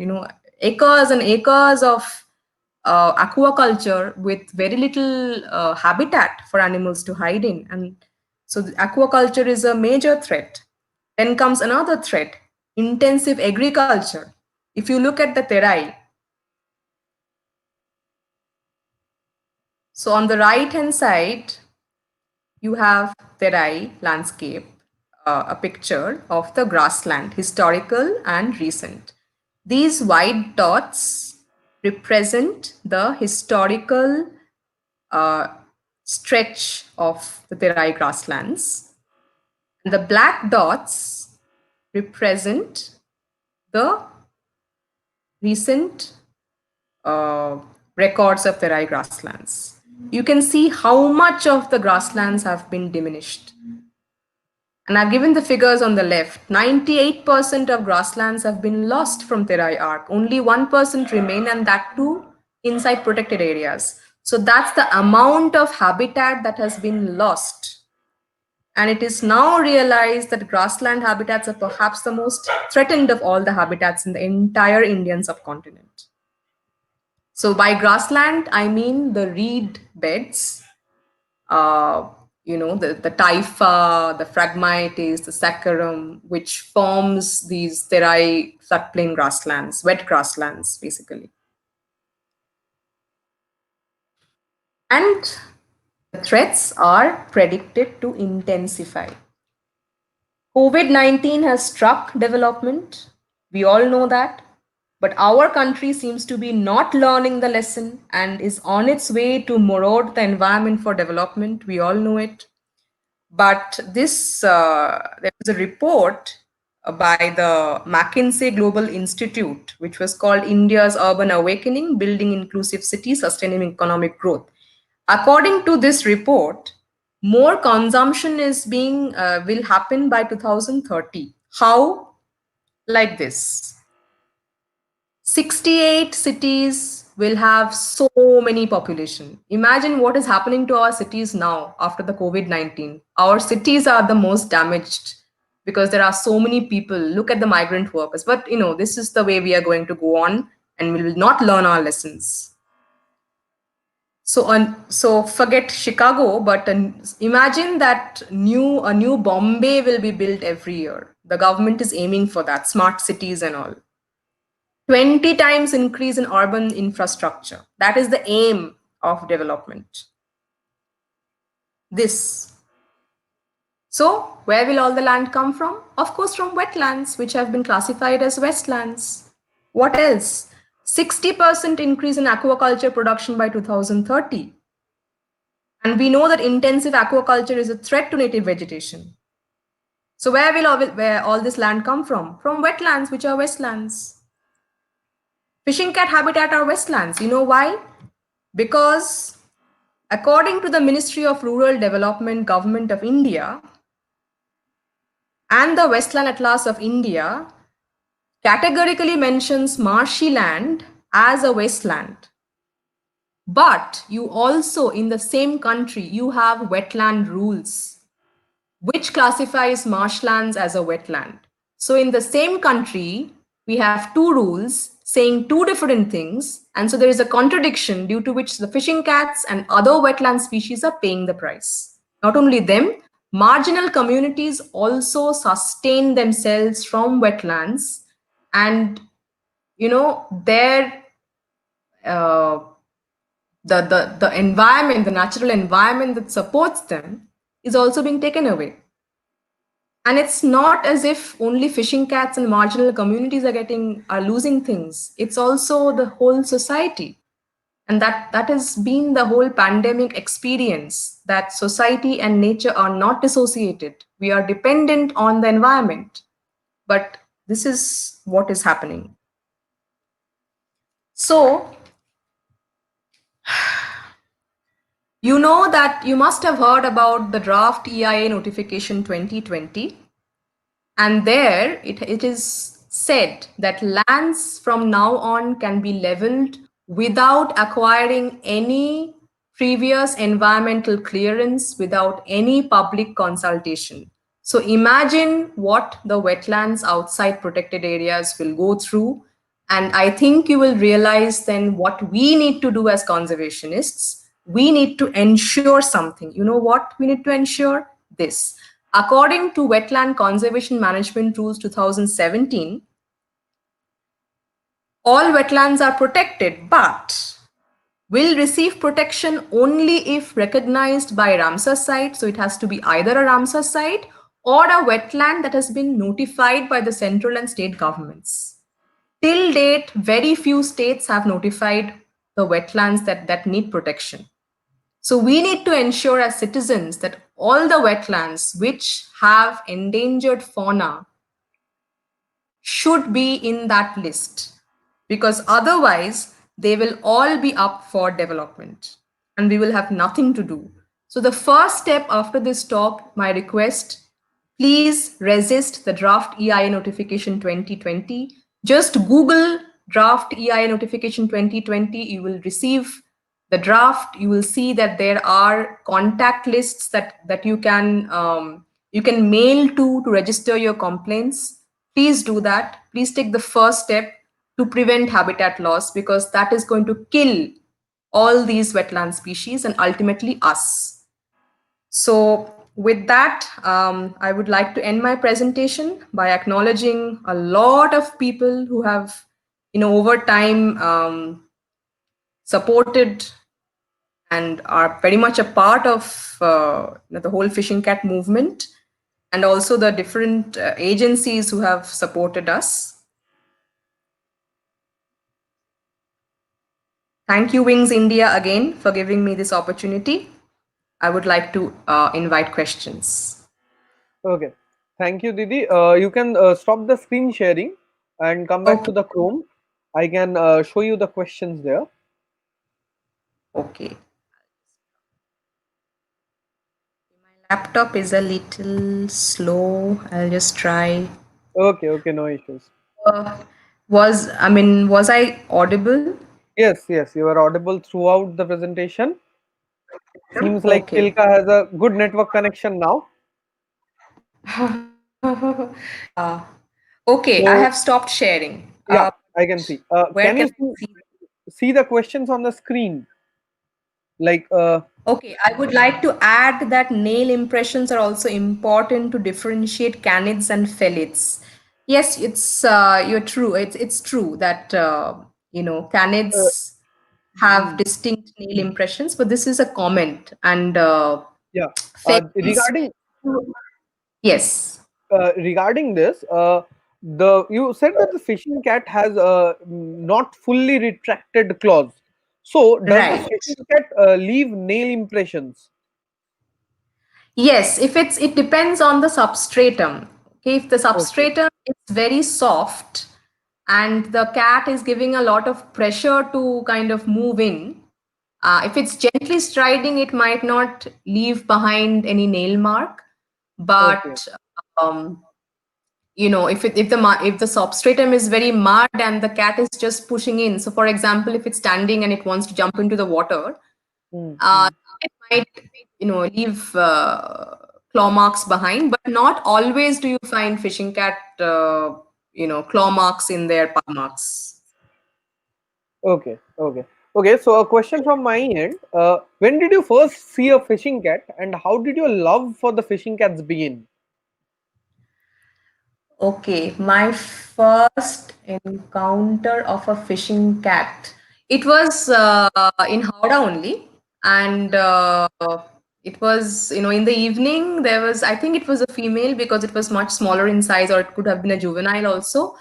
Acres and acres of aquaculture with very little habitat for animals to hide in. And so the aquaculture is a major threat. Then comes another threat, intensive agriculture. If you look at the Terai, so on the right hand side, you have Terai landscape, a picture of the grassland, historical and recent. These white dots represent the historical uh, stretch of the Terai grasslands. And the black dots represent the recent uh, records of Terai grasslands. You can see how much of the grasslands have been diminished. And I've given the figures on the left. 98% of grasslands have been lost from Terai Arc. Only 1% remain, and that too inside protected areas. So that's the amount of habitat that has been lost. And it is now realized that grassland habitats are perhaps the most threatened of all the habitats in the entire Indian subcontinent. So by grassland, I mean the reed beds, uh, the taifa, the phragmites, the saccharum, which forms these terai floodplain grasslands, wet grasslands, basically. And the threats are predicted to intensify. COVID-19 has struck development. We all know that. But our country seems to be not learning the lesson and is on its way to morode the environment for development. We all know it. But there was a report by the McKinsey Global Institute, which was called India's Urban Awakening, Building Inclusive Cities, Sustaining Economic Growth. According to this report, more consumption is being will happen by 2030. How? Like this. 68 cities will have so many population. Imagine what is happening to our cities now after the COVID-19. Our cities are the most damaged because there are so many people. Look at the migrant workers. But this is the way we are going to go on, and we will not learn our lessons. So forget Chicago, but imagine that a new Bombay will be built every year. The government is aiming for that, smart cities and all. 20 times increase in urban infrastructure. That is the aim of development. This. So, where will all the land come from? Of course, from wetlands, which have been classified as wetlands. What else? 60% increase in aquaculture production by 2030. And we know that intensive aquaculture is a threat to native vegetation. So, where all this land come from? From wetlands, which are wetlands. Fishing cat habitat are wetlands. You know why? Because according to the Ministry of Rural Development, Government of India, and the Westland Atlas of India categorically mentions marshy land as a wasteland. But you also, in the same country, you have wetland rules, which classifies marshlands as a wetland. So in the same country, we have two rules saying two different things. And so there is a contradiction due to which the fishing cats and other wetland species are paying the price. Not only them, marginal communities also sustain themselves from wetlands, and their uh, the environment, the natural environment that supports them is also being taken away. And it's not as if only fishing cats and marginal communities are losing things. It's also the whole society. And that has been the whole pandemic experience, that society and nature are not dissociated. We are dependent on the environment. But this is what is happening. So, you know that you must have heard about the draft EIA notification 2020. And there it is said that lands from now on can be leveled without acquiring any previous environmental clearance, without any public consultation. So imagine what the wetlands outside protected areas will go through. And I think you will realize then what we need to do as conservationists. We need to ensure something. You know what we need to ensure? This. According to Wetland Conservation Management Rules 2017, all wetlands are protected, but will receive protection only if recognized by a Ramsar site. So it has to be either a Ramsar site or a wetland that has been notified by the central and state governments. Till date, very few states have notified the wetlands that need protection. So we need to ensure as citizens that all the wetlands which have endangered fauna should be in that list, because otherwise they will all be up for development and we will have nothing to do. So the first step after this talk, my request, please resist the draft EIA notification 2020. Just Google draft EIA notification 2020. You will receive the draft. You will see that there are contact lists that you can mail to register your complaints. Please do that. Please take the first step to prevent habitat loss, because that is going to kill all these wetland species and ultimately us. So with that, I would like to end my presentation by acknowledging a lot of people who have, over time supported and are very much a part of the whole fishing cat movement, and also the different agencies who have supported us. Thank you, Wings India, again for giving me this opportunity. I would like to invite questions. Okay. Thank you, Didi. You can stop the screen sharing and come back to Okay, the Chrome. I can show you the questions there. okay. Laptop is a little slow. I'll just try. Okay, okay, no issues. Uh, was I audible? Yes, yes, you are audible throughout the presentation. Seems like Okay. Tilka has a good network connection now. Yeah. Okay, I So, have stopped sharing. yeah, I can see. Where Can can you I see? see the questions on the screen? Like, Okay, I would like to add that nail impressions are also important to differentiate canids and felids. Yes, it's you're true. It's true that uh, canids have hmm, distinct nail impressions, but this is a comment, and yeah. felids. Yes, Regarding this, the you said that the fishing cat has not fully retracted claws. So, does the right. fishing cat leave nail impressions? Yes, if it depends on the substratum. Okay, if the Okay, substratum is very soft and the cat is giving a lot of pressure to kind of move in, if it's gently striding, it might not leave behind any nail mark. okay. But um, if the substratum is very mud and the cat is just pushing in. So, for example, if it's standing and it wants to jump into the water, Hmm, uh, hmm. it might, leave claw marks behind, but not always do you find fishing cat, claw marks in their paw marks. Okay, okay, okay. So, a question from my end: when did you first see a fishing cat, and how did your love for the fishing cats begin? Okay, my first encounter of a fishing cat. It was in Howrah only, and It was, in the evening, there was, I think it was a female because it was much smaller in size, or it could have been a juvenile also.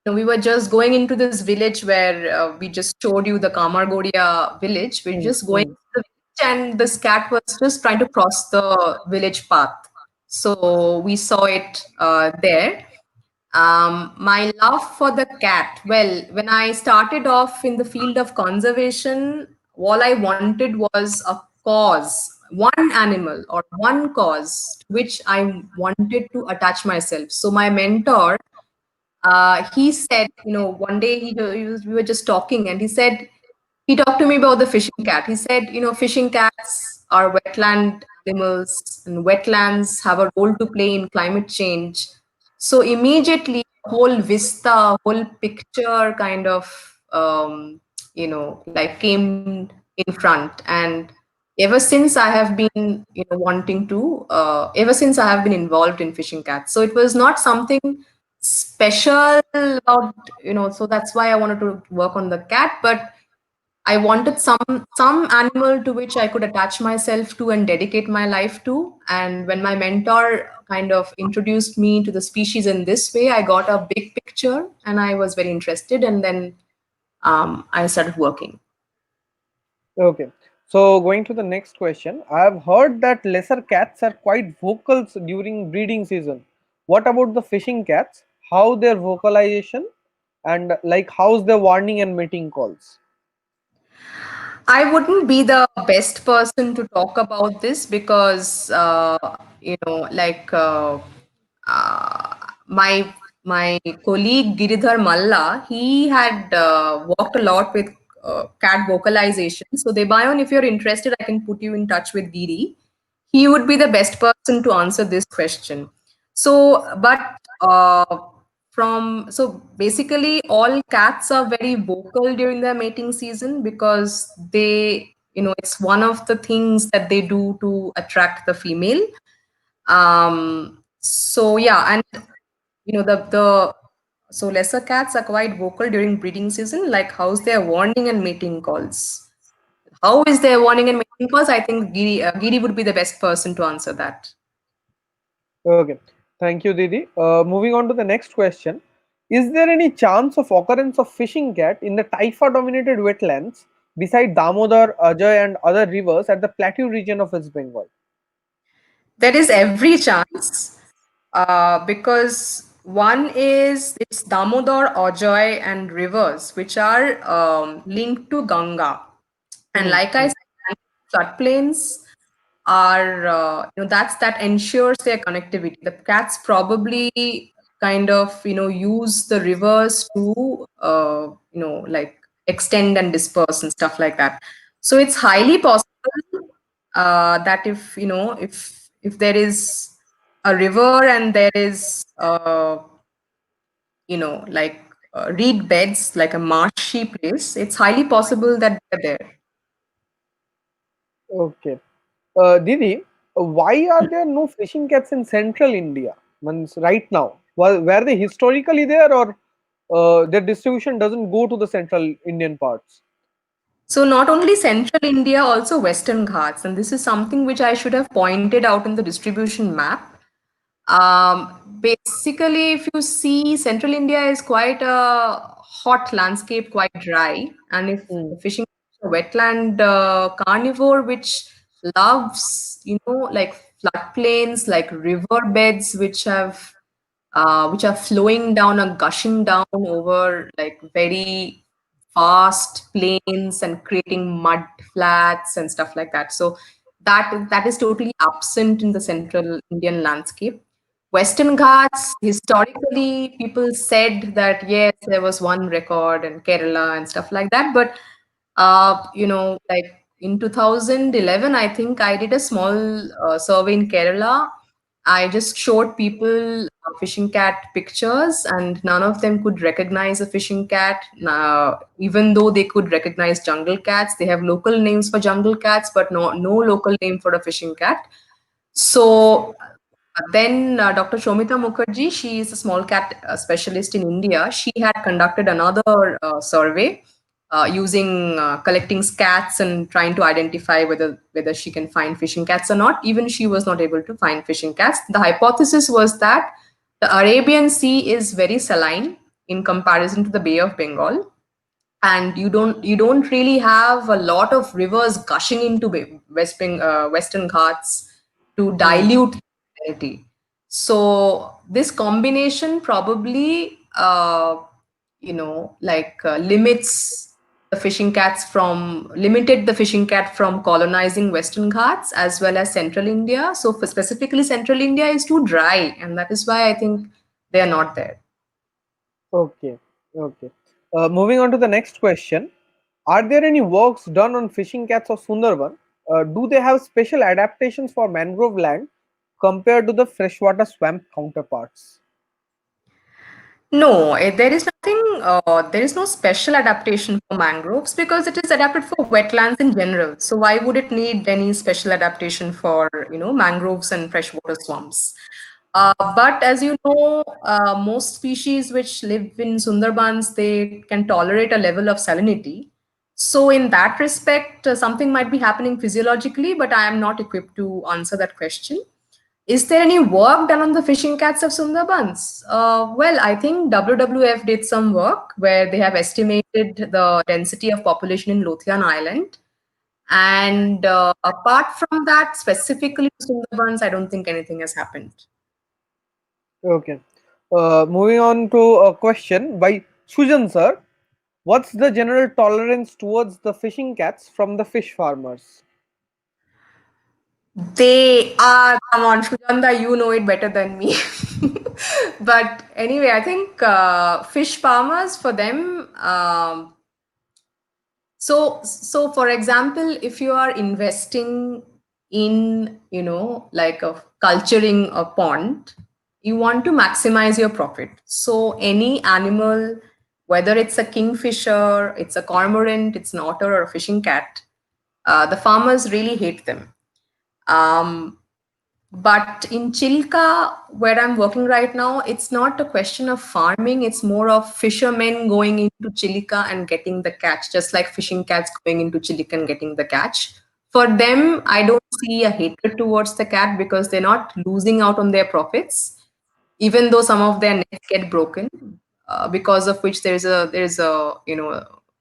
We were just going into this village where we just showed you the Kamargodia village. We're Mm, just going mm. to the village, and this cat was just trying to cross the village path. So we saw it there. My love for the cat. Well, when I started off in the field of conservation, all I wanted was a cause, one animal or one cause to which I wanted to attach myself. So my mentor, he said, one day we were just talking, and he talked to me about the fishing cat. He said, fishing cats are wetland animals, and wetlands have a role to play in climate change. So immediately, whole vista, whole picture kind of, like came in front. And ever since I have been involved in fishing cats. So it was not something special about, so that's why I wanted to work on the cat. But I wanted some animal to which I could attach myself to and dedicate my life to. And when my mentor kind of introduced me to the species in this way, I got a big picture and I was very interested. And then I started working. Okay. So going to the next question, I have heard that lesser cats are quite vocal during breeding season. What about the fishing cats? How their vocalization and like how's their warning and mating calls? I wouldn't be the best person to talk about this because like uh, my my colleague Giridhar Malla, he had worked a lot with cat vocalization. So Debayon, if you're interested, I can put you in touch with Giri. He would be the best person to answer this question. So, but from so basically, all cats are very vocal during their mating season because it's one of the things that they do to attract the female. So yeah, and the so lesser cats are quite vocal during breeding season. Like, how's their warning and mating calls? How is their warning and mating calls? I think Giri would be the best person to answer that. Okay. Thank you, Didi. Moving on to the next question. Is there any chance of occurrence of fishing cat in the Taifa dominated wetlands beside Damodar, Ajay and other rivers at the plateau region of West Bengal? There is every chance because one is it's Damodar, Ajoy, and rivers which are linked to Ganga. And Hmm, like I hmm. said, floodplains are that ensures their connectivity. The cats probably kind of use the rivers to like extend and disperse and stuff like that. So it's highly possible that if there is a river and there is like reed beds, like a marshy place, it's highly possible that they're there. Okay. Didi, why are there no fishing cats in central India? Means right now, were they historically there, or their distribution doesn't go to the central Indian parts? So not only central India, also Western Ghats, and this is something which I should have pointed out in the distribution map. Basically, if you see, central India is quite a hot landscape, quite dry, and if Hmm. the fishing is a wetland carnivore which loves, like floodplains, like riverbeds which are flowing down or gushing down over like very vast plains and creating mud flats and stuff like that. So that is totally absent in the central Indian landscape. Western Ghats, historically, people said that yes, there was one record in Kerala and stuff like that. But like in 2011, I think I did a small survey in Kerala. I just showed people fishing cat pictures, and none of them could recognize a fishing cat. Even though they could recognize jungle cats, they have local names for jungle cats, but no local name for a fishing cat. So then Dr. Shomita Mukherjee, she is a small cat specialist in India. She had conducted another survey using collecting scats and trying to identify whether she can find fishing cats or not. Even she was not able to find fishing cats. The hypothesis was that the Arabian Sea is very saline in comparison to the Bay of Bengal, and you don't really have a lot of rivers gushing into Western Ghats to Hmm. dilute the salinity. So this combination probably limits the fishing cats from limited the fishing cat from colonizing Western Ghats as well as Central India. So for specifically Central India is too dry, and that is why I think they are not there. Okay. Okay. Moving on to the next question. Are there any works done on fishing cats of Sundarban? Do they have special adaptations for mangrove land compared to the freshwater swamp counterparts? No, there is nothing, there is no special adaptation for mangroves because it is adapted for wetlands in general. So why would it need any special adaptation for, mangroves and freshwater swamps? But as you know, most species which live in Sundarbans, they can tolerate a level of salinity. So in that respect, something might be happening physiologically, but I am not equipped to answer that question. Is there any work done on the fishing cats of Sundarbans? Well, I think WWF did some work where they have estimated the density of population in Lothian Island. And apart from that, specifically to Sundarbans, I don't think anything has happened. Okay. Moving on to a question by Sujan sir. What's the general tolerance towards the fishing cats from the fish farmers? They are, come on, Shujanda, you know it better than me. But anyway, I think fish farmers, for them, so for example, if you are investing in, like a culturing a pond, you want to maximize your profit. So any animal, whether it's a kingfisher, it's a cormorant, it's an otter or a fishing cat, the farmers really hate them. Um, but in Chilka, where I'm working right now, it's not a question of farming. It's more of fishermen going into Chilka and getting the catch, just like fishing cats going into Chilka and getting the catch. For them, I don't see a hatred towards the cat because they're not losing out on their profits, even though some of their nets get broken, because of which there's a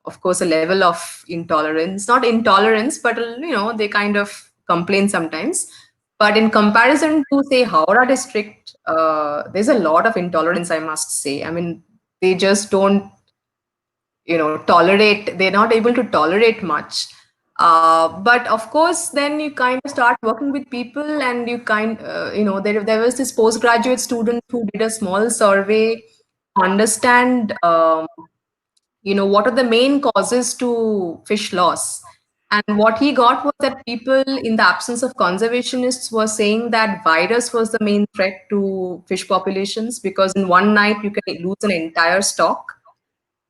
of course a level of intolerance, not intolerance, but they kind of complain sometimes. But in comparison to say Howrah district, there's a lot of intolerance, I must say. I mean, they just don't tolerate, they're not able to tolerate much. But of course then you kind of start working with people, and you there was this postgraduate student who did a small survey to understand what are the main causes to fish loss. And what he got was that people, in the absence of conservationists, were saying that virus was the main threat to fish populations, because in one night you can lose an entire stock.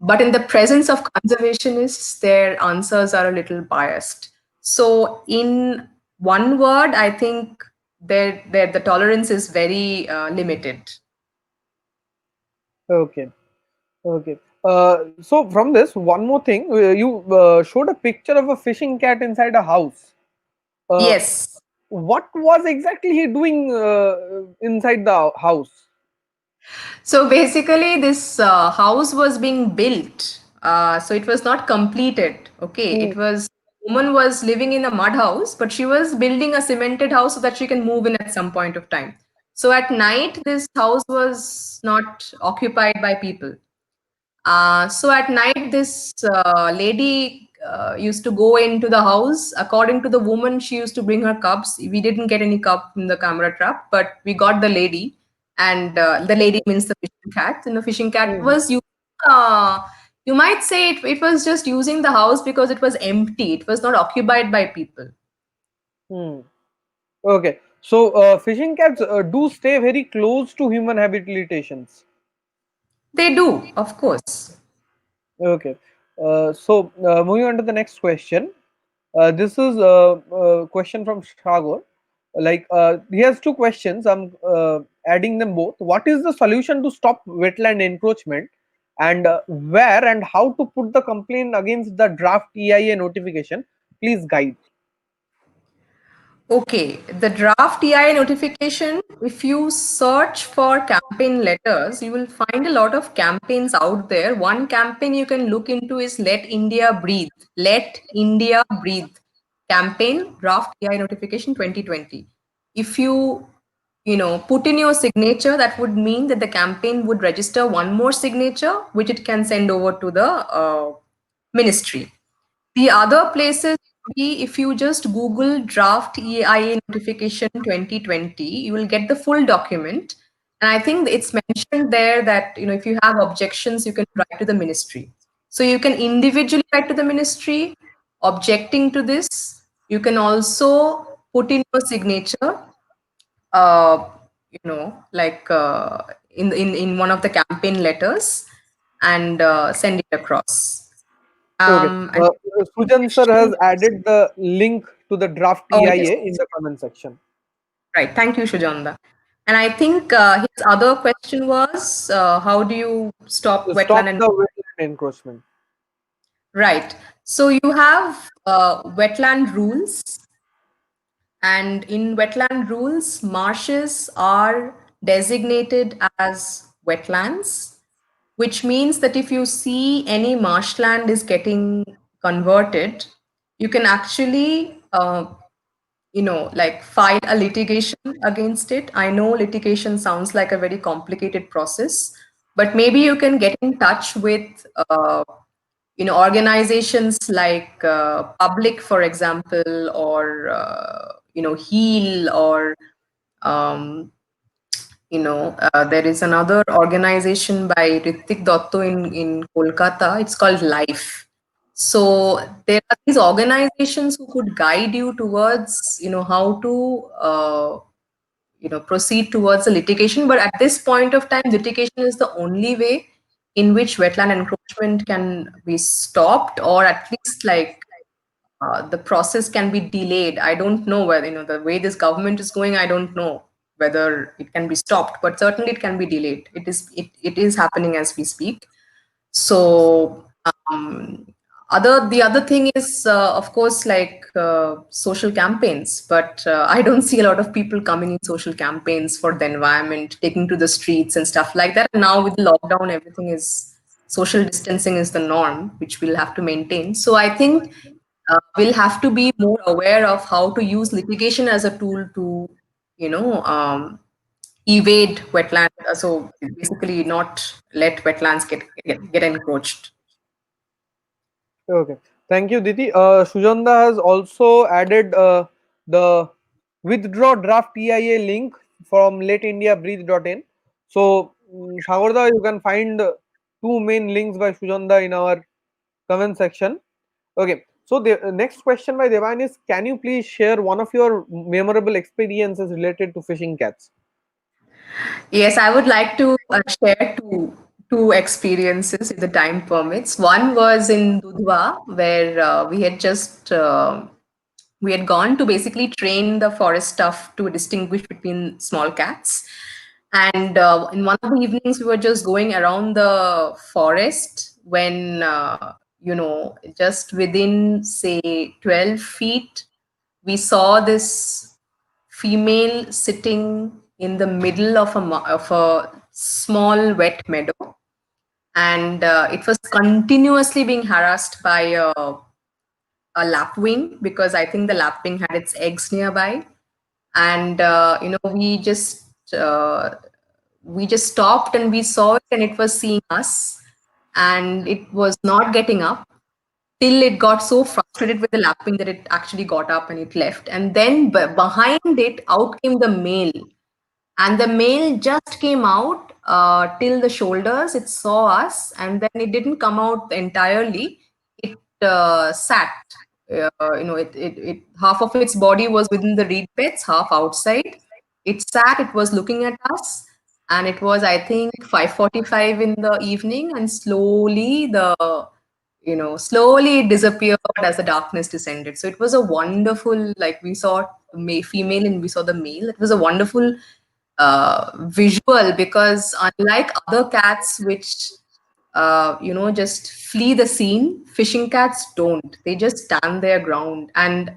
But in the presence of conservationists, their answers are a little biased. So, in one word, I think the tolerance is very limited. Okay. Okay. So from this, one more thing, you showed a picture of a fishing cat inside a house. Uh, Yes. what was exactly he doing inside the house? So basically, this house was being built. So it was not completed. Okay, Hmm. it was woman was living in a mud house, but she was building a cemented house so that she can move in at some point of time. So at night, this house was not occupied by people. So at night, this lady used to go into the house. According to the woman, she used to bring her cubs. We didn't get any cub in the camera trap, but we got the lady. And the lady means the fishing cat. And the fishing cat Hmm. was using, you might say it was just using the house because it was empty. It was not occupied by people. Hmm. Okay. So fishing cats do stay very close to human habitations. They do, of course. Okay. Moving on to the next question. This is a question from Shagor. Like he has two questions. I'm adding them both. What is the solution to stop wetland encroachment? and where and how to put the complaint against the draft EIA notification. Please guide. Okay, the draft EI notification, if you search for campaign letters, you will find a lot of campaigns out there. One campaign you can look into is Let India Breathe. Let India Breathe campaign draft EI notification 2020. If you put in your signature, that would mean that the campaign would register one more signature, which it can send over to the ministry. The other places would be if you just Google draft EIA notification 2020, you will get the full document. And I think it's mentioned there that if you have objections, you can write to the ministry. So you can individually write to the ministry objecting to this. You can also put in your signature, uh, in one of the campaign letters and send it across. Okay. And Sujan sir has added the link to the draft oh, yes. EIA in the comment section. Right. Thank you, Shujanda. And I think his other question was, how do you stop Stop wetland and the wetland encroachment. right. So you have wetland rules, and in wetland rules, marshes are designated as wetlands, which means that if you see any marshland is getting converted, you can actually like file a litigation against it. I know litigation sounds like a very complicated process, but maybe you can get in touch with organizations like Public, for example, or Heal, or um, there is another organization by Ritik Dotto in Kolkata. It's called Life. So there are these organizations who could guide you towards, how to, proceed towards the litigation. But at this point of time, litigation is the only way in which wetland encroachment can be stopped, or at least like the process can be delayed. I don't know whether, the way this government is going, I don't know whether it can be stopped, but certainly it can be delayed. It is happening as we speak. So the other thing is, of course, like social campaigns, but I don't see a lot of people coming in social campaigns for the environment, taking to the streets and stuff like that. And now with the lockdown, everything is social distancing is the norm, which we'll have to maintain. So I think we'll have to be more aware of how to use litigation as a tool to, you know, um, evade wetland. So basically, not let wetlands get encroached. Okay. Thank you, Diti. Sujanda has also added the withdraw draft EIA link from letindiabreathe.in. So, Shagorda, you can find two main links by Sujanda in our comment section. Okay. So, the next question by Devan is, can you please share one of your memorable experiences related to fishing cats? Yes, I would like to share two experiences if the time permits. One was in Dudhwa, where we had gone to basically train the forest staff to distinguish between small cats. And in one of the evenings, we were just going around the forest when, just within, say, 12 feet, we saw this female sitting in the middle of a small wet meadow, and it was continuously being harassed by a lapwing, because I think the lapwing had its eggs nearby. And we just stopped and we saw it, and it was seeing us, and it was not getting up till it got so frustrated with the lapwing that it actually got up and it left. And then behind it, out came the male, and the male just came out till the shoulders. It saw us, and then it didn't come out entirely. It sat. It half of its body was within the reed beds, half outside. It sat. It was looking at us, and it was, I think, 5:45 in the evening, and slowly it disappeared as the darkness descended. So it was a wonderful, like, we saw female and we saw the male. It was a wonderful visual, because unlike other cats which just flee the scene. Fishing cats don't. They just stand their ground. And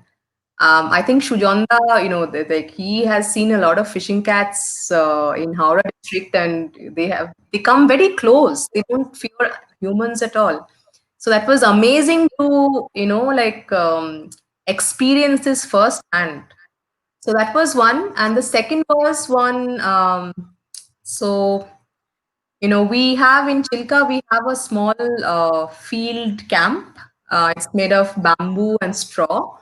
I think Shujonda, he has seen a lot of fishing cats in Howrah district, and they come very close. They don't fear humans at all. So that was amazing to experience this firsthand. So that was one, and the second was one. So we have in Chilka, we have a small field camp. It's made of bamboo and straw,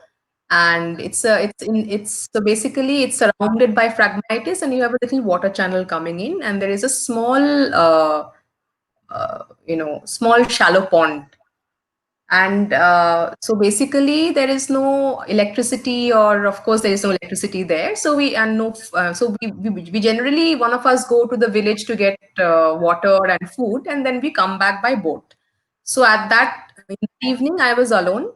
and it's so basically it's surrounded by phragmites, and you have a little water channel coming in, and there is a small shallow pond. And so basically, there is no electricity, or of course, there is no electricity there. So we and no, so we generally one of us go to the village to get water and food, and then we come back by boat. So at that in the evening, I was alone,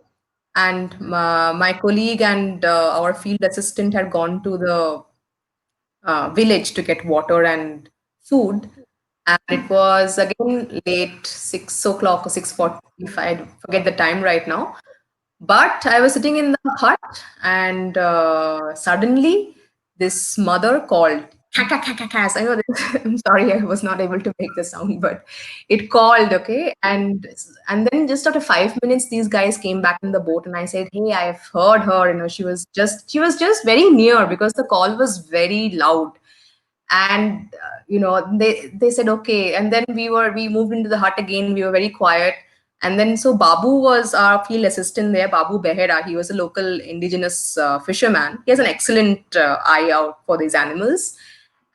and my colleague and our field assistant had gone to the village to get water and food. And it was again late, 6 o'clock or 6:40. If I forget the time right now, but I was sitting in the hut, and suddenly this mother called. I know this, I'm sorry, I was not able to make the sound, but it called, okay? And then just after 5 minutes, these guys came back in the boat, and I said, "Hey, I've heard her. She was just very near because the call was very loud." And they said okay, and then we moved into the hut again. We were very quiet. And then so Babu was our field assistant there, Babu Behera. He was a local indigenous fisherman. He has an excellent eye out for these animals.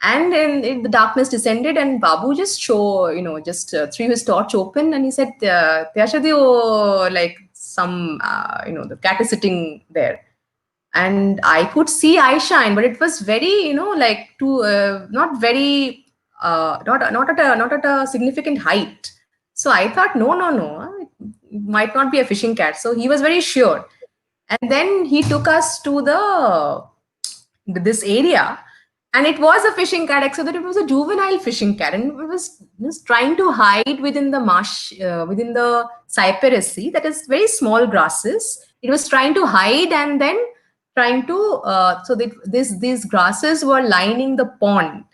And in the darkness descended, and Babu just just threw his torch open, and he said, "Tyashadi, like some, the cat is sitting there." And I could see eye shine, but it was very, not very, not at a significant height. So I thought, no, no, no, it might not be a fishing cat. So he was very sure, and then he took us to this area, and it was a fishing cat, except that it was a juvenile fishing cat, and it was trying to hide within the marsh, within the cyperaceae, that is very small grasses. It was trying to hide, and then trying to so that these grasses were lining the pond.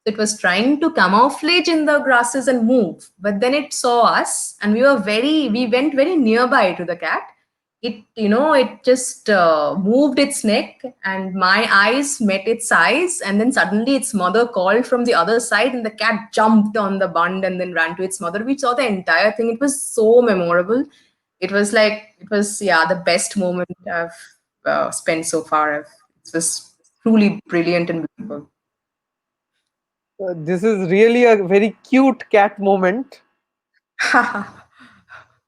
It was trying to camouflage in the grasses and move, but then it saw us, and we went very nearby to the cat. It just moved its neck, and my eyes met its eyes, and then suddenly its mother called from the other side, and the cat jumped on the bund and then ran to its mother. We saw the entire thing. It was so memorable. It was, yeah, the best moment I've spent so far. It was truly brilliant and beautiful. This is really a very cute cat moment.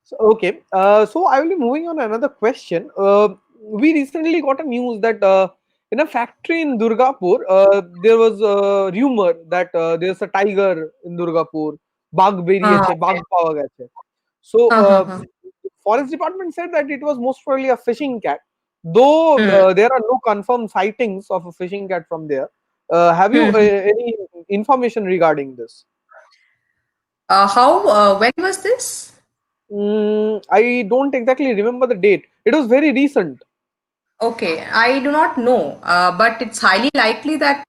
So, okay, so I will be moving on another question. We recently got a news that in a factory in Durgapur, there was a rumor that there's a tiger in Durgapur. Bag beriyece, bag Okay. pawa geche. So, Uh-huh. forest department said that it was most probably a fishing cat, though Hmm. there are no confirmed sightings of a fishing cat from there. Have you Hmm. Hmm. any information regarding this? How? When was this? I don't exactly remember the date. It was very recent. Okay, I do not know, but it's highly likely that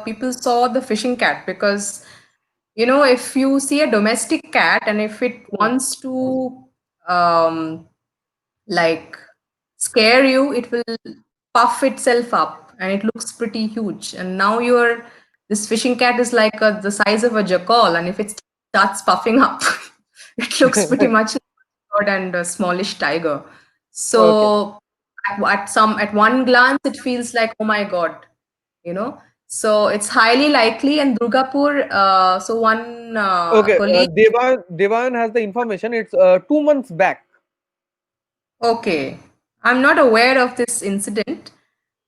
people saw the fishing cat because, if you see a domestic cat and if it wants to um, like scare you, it will puff itself up and it looks pretty huge. And now this fishing cat is like the size of a jackal, and if it starts puffing up, it looks pretty much like a bird and a smallish tiger. Okay. So at one glance, it feels like, oh my god, you know. So it's highly likely. And Durgapur, so one Okay. colleague. Devan has the information. It's 2 months back. Okay, I'm not aware of this incident,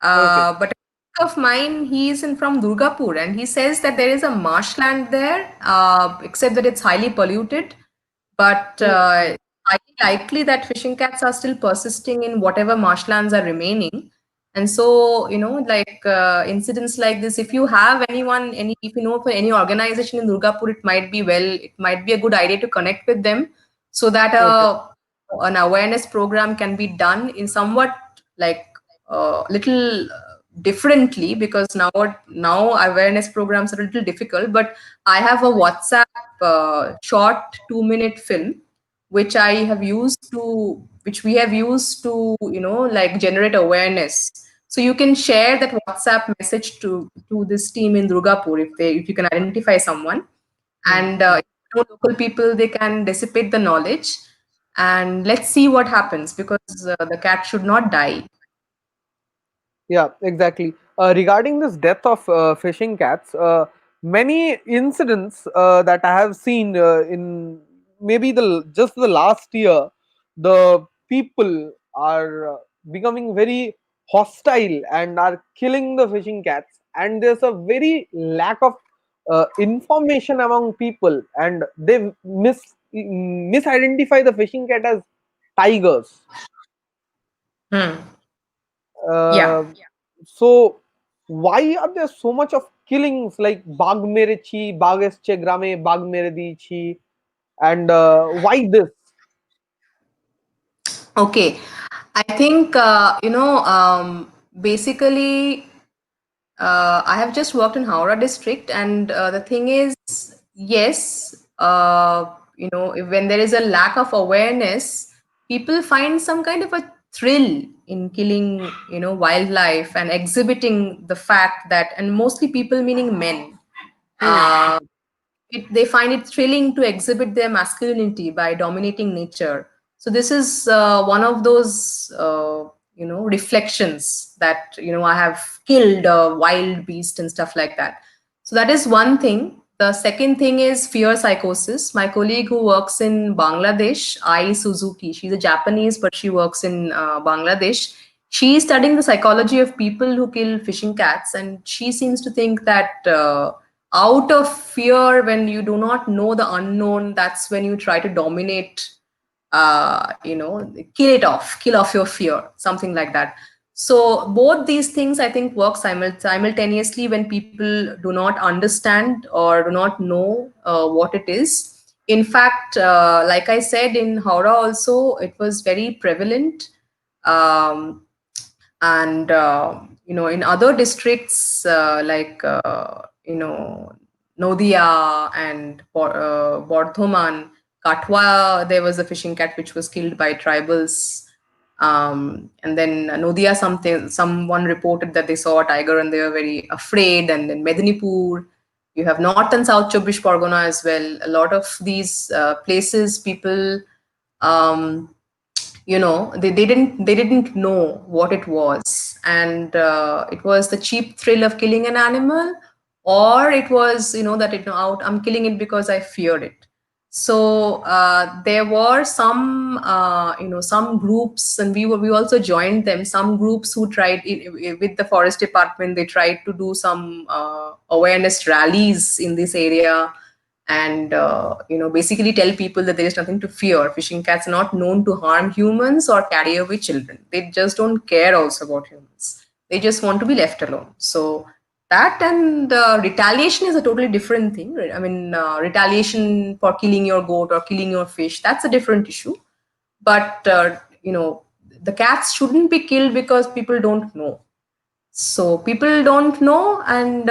Okay. but a colleague of mine, he's from Durgapur, and he says that there is a marshland there, except that it's highly polluted. But Hmm. highly likely that fishing cats are still persisting in whatever marshlands are remaining. And so, like incidents like this, if you have anyone, if you know for any organization in Durgapur, it might be a good idea to connect with them so that Okay. an awareness program can be done in somewhat like little differently, because now awareness programs are a little difficult. But I have a WhatsApp short 2-minute film which we have used to like generate awareness. So you can share that WhatsApp message to this team in Durgapur if you can identify someone, Hmm, and hmm. local people, they can dissipate the knowledge, and let's see what happens, because the cat should not die. Yeah, exactly. Regarding this death of fishing cats, many incidents that I have seen in maybe the just the last year, the people are becoming very hostile and are killing the fishing cats, and there's a very lack of information among people, and they misidentify the fishing cat as tigers. Hmm. Yeah. uh, so why are there so much of killings like bag mere chi, bag esche grame, bag mere di chi, and why this? Okay. I think, basically, I have just worked in Howrah district, and the thing is, yes, when there is a lack of awareness, people find some kind of a thrill in killing, wildlife and exhibiting the fact that, and mostly people meaning men, Hmm. uh, they find it thrilling to exhibit their masculinity by dominating nature. So this is one of those reflections that I have killed a wild beast and stuff like that. So that is one thing. The second thing is fear psychosis. My colleague who works in Bangladesh, Ai Suzuki, she's a Japanese, but she works in Bangladesh. She's studying the psychology of people who kill fishing cats, and she seems to think that out of fear, when you do not know the unknown, that's when you try to dominate, kill off your fear, something like that. So both these things, I think, work simultaneously when people do not understand or do not know what it is. In fact, like I said, in Howrah also, it was very prevalent. um, and in other districts, like Nodia and Bordhoman, Katwa, there was a fishing cat which was killed by tribals. And then Nodia, someone reported that they saw a tiger and they were very afraid. And then Medinipur, you have North and South Chobbish Pargona as well. A lot of these places, people, um, they didn't know what it was, and it was the cheap thrill of killing an animal, or it was that out, I'm killing it because I feared it. So there were some groups, and we also joined them, some groups who tried with the forest department. They tried to do some awareness rallies in this area, and basically tell people that there is nothing to fear. Fishing cats are not known to harm humans or carry away children. They just don't care also about humans. They just want to be left alone. So that, and retaliation is a totally different thing, right? I mean, retaliation for killing your goat or killing your fish, that's a different issue. But the cats shouldn't be killed because people don't know. So people don't know, and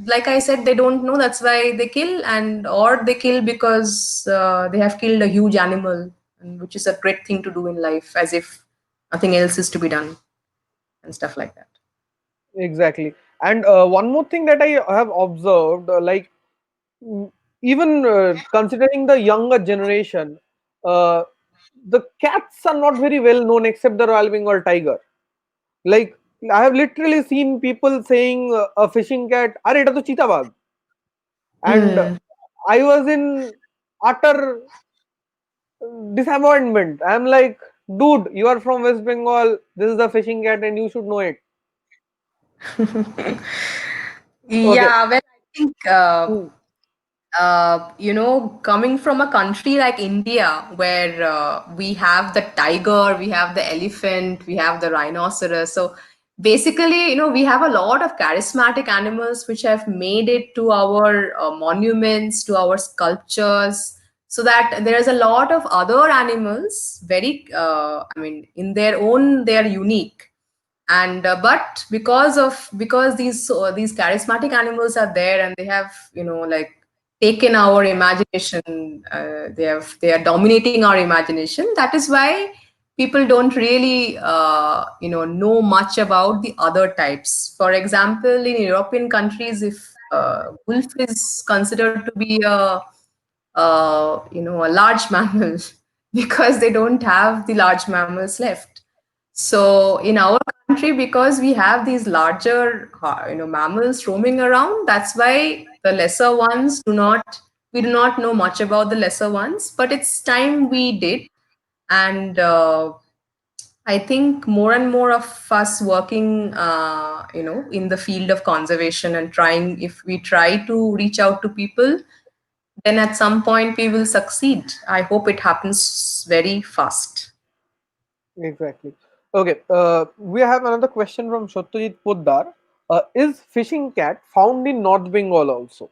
like I said, they don't know, that's why they kill. And or they kill because they have killed a huge animal, and which is a great thing to do in life, as if nothing else is to be done, and stuff like that. Exactly. And one more thing that I have observed, mm, even considering the younger generation, uh, the cats are not very well known except the Royal Bengal tiger. Like, I have literally seen people saying a fishing cat, "Are এটা তো চিতাবাঘ," and Hmm. I was in utter disappointment. I'm like, dude, you are from West Bengal. This is the fishing cat, and you should know it. Okay. Yeah, well, I think Hmm. coming from a country like India, where we have the tiger, we have the elephant, we have the rhinoceros. So Basically, we have a lot of charismatic animals which have made it to our monuments, to our sculptures, so that there is a lot of other animals, very, I mean, in their own, they are unique. And but because these charismatic animals are there, and they have, like, taken our imagination, they are dominating our imagination. That is why people don't really know much about the other types. For example, in European countries, if wolf is considered to be a large mammal because they don't have the large mammals left. So in our country, because we have these larger, mammals roaming around, that's why the lesser ones we do not know much about the lesser ones. But it's time we did, and I think more and more of us working, in the field of conservation and trying, if we try to reach out to people, then at some point we will succeed. I hope it happens very fast. Exactly. Okay. We have another question from Satyajit Poddar. Is fishing cat found in North Bengal also?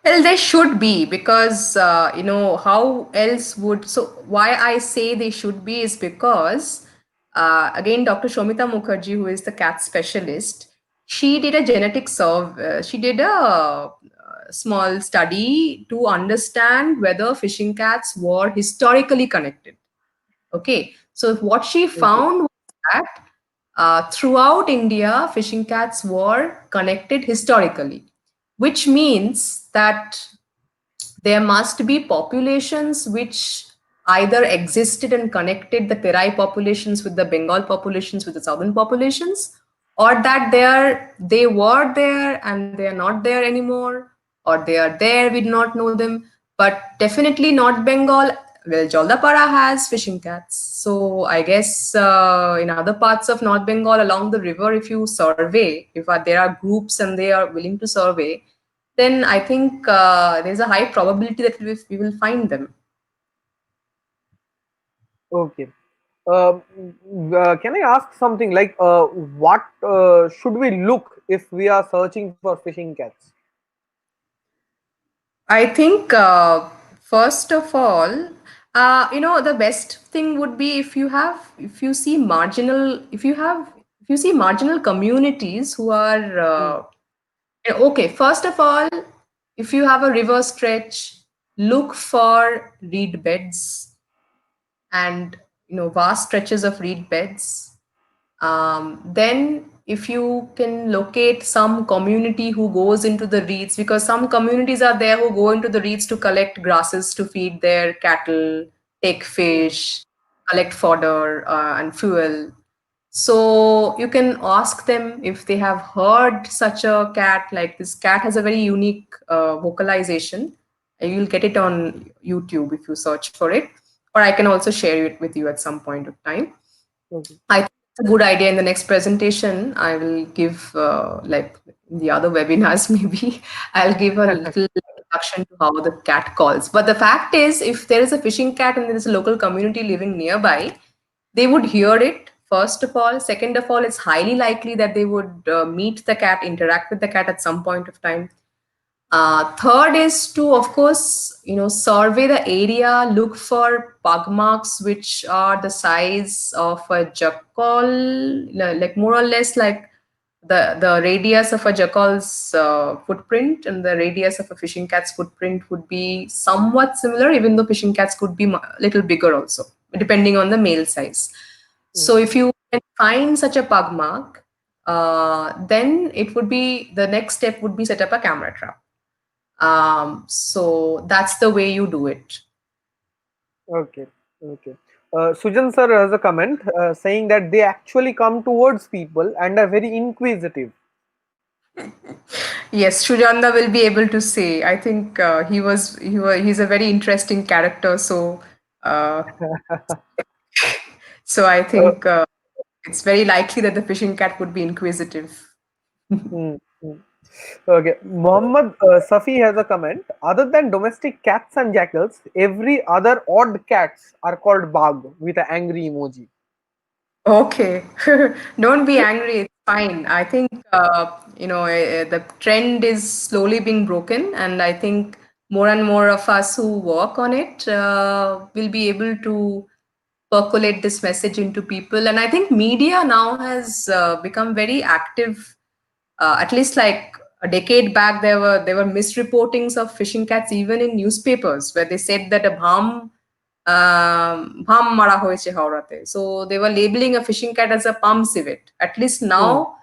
Well, they should be, because how else would, so why I say they should be is because again, Dr. Shomita Mukherjee, who is the cat specialist, she did a genetic survey. She did a small study to understand whether fishing cats were historically connected. Okay, so what she Okay. found was that throughout India, fishing cats were connected historically, which means that there must be populations which either existed and connected the Terai populations with the Bengal populations with the southern populations, or that they were there and they are not there anymore, or they are there, we do not know them. But definitely North Bengal, well, Jaldapara has fishing cats. So I guess in other parts of North Bengal along the river, if you survey, if there are groups and they are willing to survey, then I think there's a high probability that we will find them. Okay. Can I ask something like what should we look if we are searching for fishing cats? I think first of all, the best thing would be if you see marginal, if you see marginal communities who are Hmm. okay. First of all, if you have a river stretch, look for reed beds and vast stretches of reed beds. Then, if you can locate some community who goes into the reeds, because some communities are there who go into the reeds to collect grasses to feed their cattle, take Hmm. fish, collect fodder and fuel. So you can ask them if they have heard such a cat. Like, this cat has a very unique vocalization. You'll get it on YouTube if you search for it, or I can also share it with you at some point of time. Okay. I think it's a good idea. In the next presentation, I will give, like in the other webinars, maybe I'll give a little introduction to how the cat calls. But the fact is, if there is a fishing cat and there is a local community living nearby, they would hear it, first of all. Second of all, it's highly likely that they would meet the cat, interact with the cat at some point of time. Third is to, of course, survey the area, look for pug marks which are the size of a jackal, like more or less like the radius of a jackal's footprint and the radius of a fishing cat's footprint would be somewhat similar, even though fishing cats could be a little bigger also, depending on the male size. So Okay. if you can find such a pug mark, then it would be the next step would be set up a camera trap. So that's the way you do it. Okay. Okay. Sujan sir has a comment saying that they actually come towards people and are very inquisitive. Yes, Shujanda will be able to say. I think he's a very interesting character. Uh, so I Uh, think it's very likely that the fishing cat would be inquisitive. hmm, hmm. Okay, Muhammad Safi has a comment. Other than domestic cats and jackals, every other odd cats are called bug with an angry emoji. Okay, don't be angry. Fine. I think the trend is slowly being broken, and I think more and more of us who work on it will be able to percolate this message into people. And I think media now has become very active. At least like a decade back, there were misreportings of fishing cats even in newspapers, where they said that a bham mara hoyeche Haurate. So they were labeling a fishing cat as a palm civet. At least Hmm. now,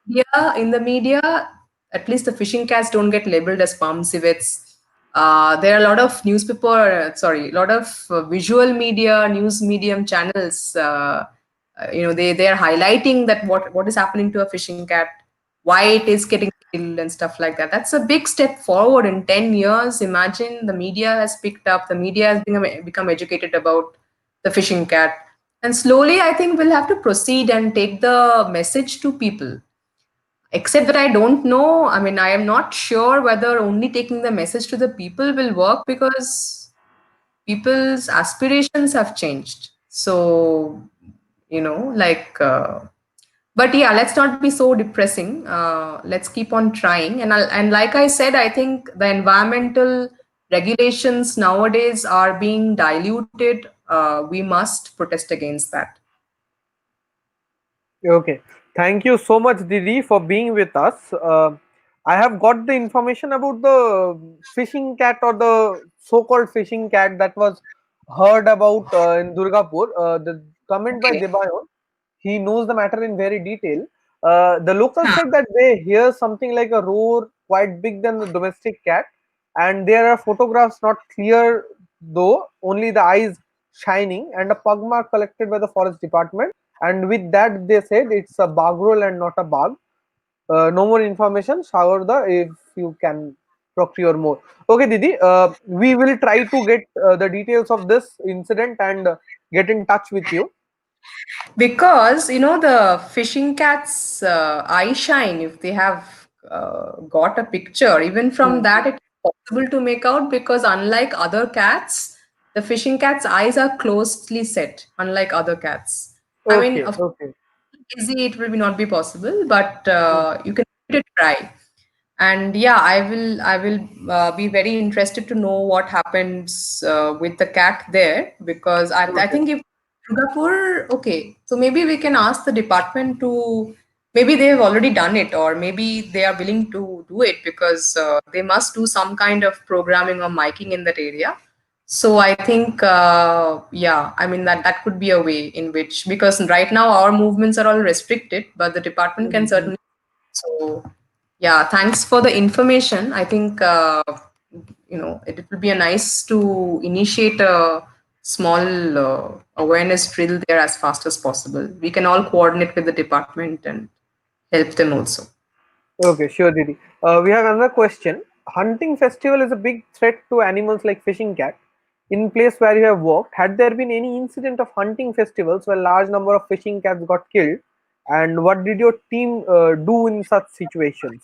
yeah, in the media, at least the fishing cats don't get labeled as palm civets. There are a lot of a lot of visual media, news medium channels. They are highlighting that what is happening to a fishing cat, why it is getting killed, and stuff like that. That's a big step forward in 10 years. Imagine the media has picked up, the media has become educated about the fishing cat, and slowly I think we'll have to proceed and take the message to people. Except that I don't know. I mean, I am not sure whether only taking the message to the people will work, because people's aspirations have changed. So, but yeah, let's not be so depressing. Let's keep on trying. And like I said, I think the environmental regulations nowadays are being diluted. We must protest against that. Okay. Thank you so much, Didi, for being with us. I have got the information about the fishing cat, or the so-called fishing cat that was heard about in Durgapur. The comment by Okay. Debayon, he knows the matter in very detail. The locals Huh. said that they hear something like a roar quite big than the domestic cat, and there are photographs not clear though, only the eyes shining, and a pug mark collected by the forest department. And with that, they said it's a bagrol and not a bug. No more information. Shagarda, if you can procure more. Okay, Didi. We will try to get the details of this incident and get in touch with you. Because the fishing cat's eye shine, if they have got a picture, even from Hmm. that it's possible to make out, because unlike other cats, the fishing cat's eyes are closely set, unlike other cats. I mean, Okay, of okay. easy it will be not be possible, but Hmm. you can give it a try. And yeah, I will be very interested to know what happens with the cat there, because I Okay. think if Durgapur, okay, so maybe we can ask the department to, maybe they have already done it, or maybe they are willing to do it, because they must do some kind of programming or miking in that area. So I think, yeah, I mean that could be a way in which, because right now our movements are all restricted, but the department can Mhm. certainly. So yeah, thanks for the information. I think it will be a nice to initiate a small awareness drill there as fast as possible. We can all coordinate with the department and help them also. Okay, sure, Didi. We have another question. Hunting festival is a big threat to animals like fishing cat. In place where you have worked, had there been any incident of hunting festivals where large number of fishing cats got killed? And what did your team do in such situations?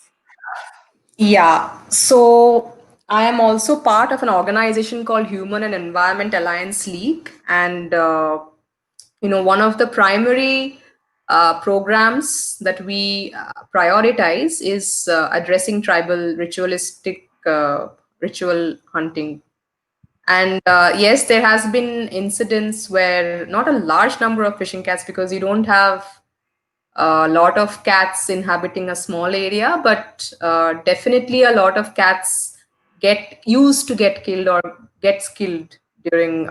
Yeah, so I am also part of an organization called Human and Environment Alliance League, and one of the primary programs that we prioritize is addressing tribal ritualistic ritual hunting. And yes, there has been incidents where not a large number of fishing cats, because you don't have a lot of cats inhabiting a small area, but definitely a lot of cats get used to get killed or gets killed during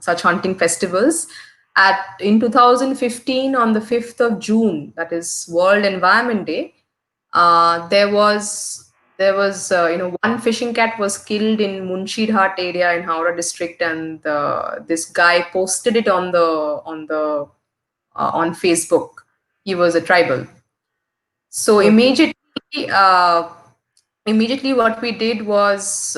such hunting festivals. At in 2015, on the 5th of June, that is World Environment Day, there was one fishing cat was killed in Munshidhat area in Howrah district, and this guy posted it on Facebook. He was a tribal. So Okay, immediately what we did was,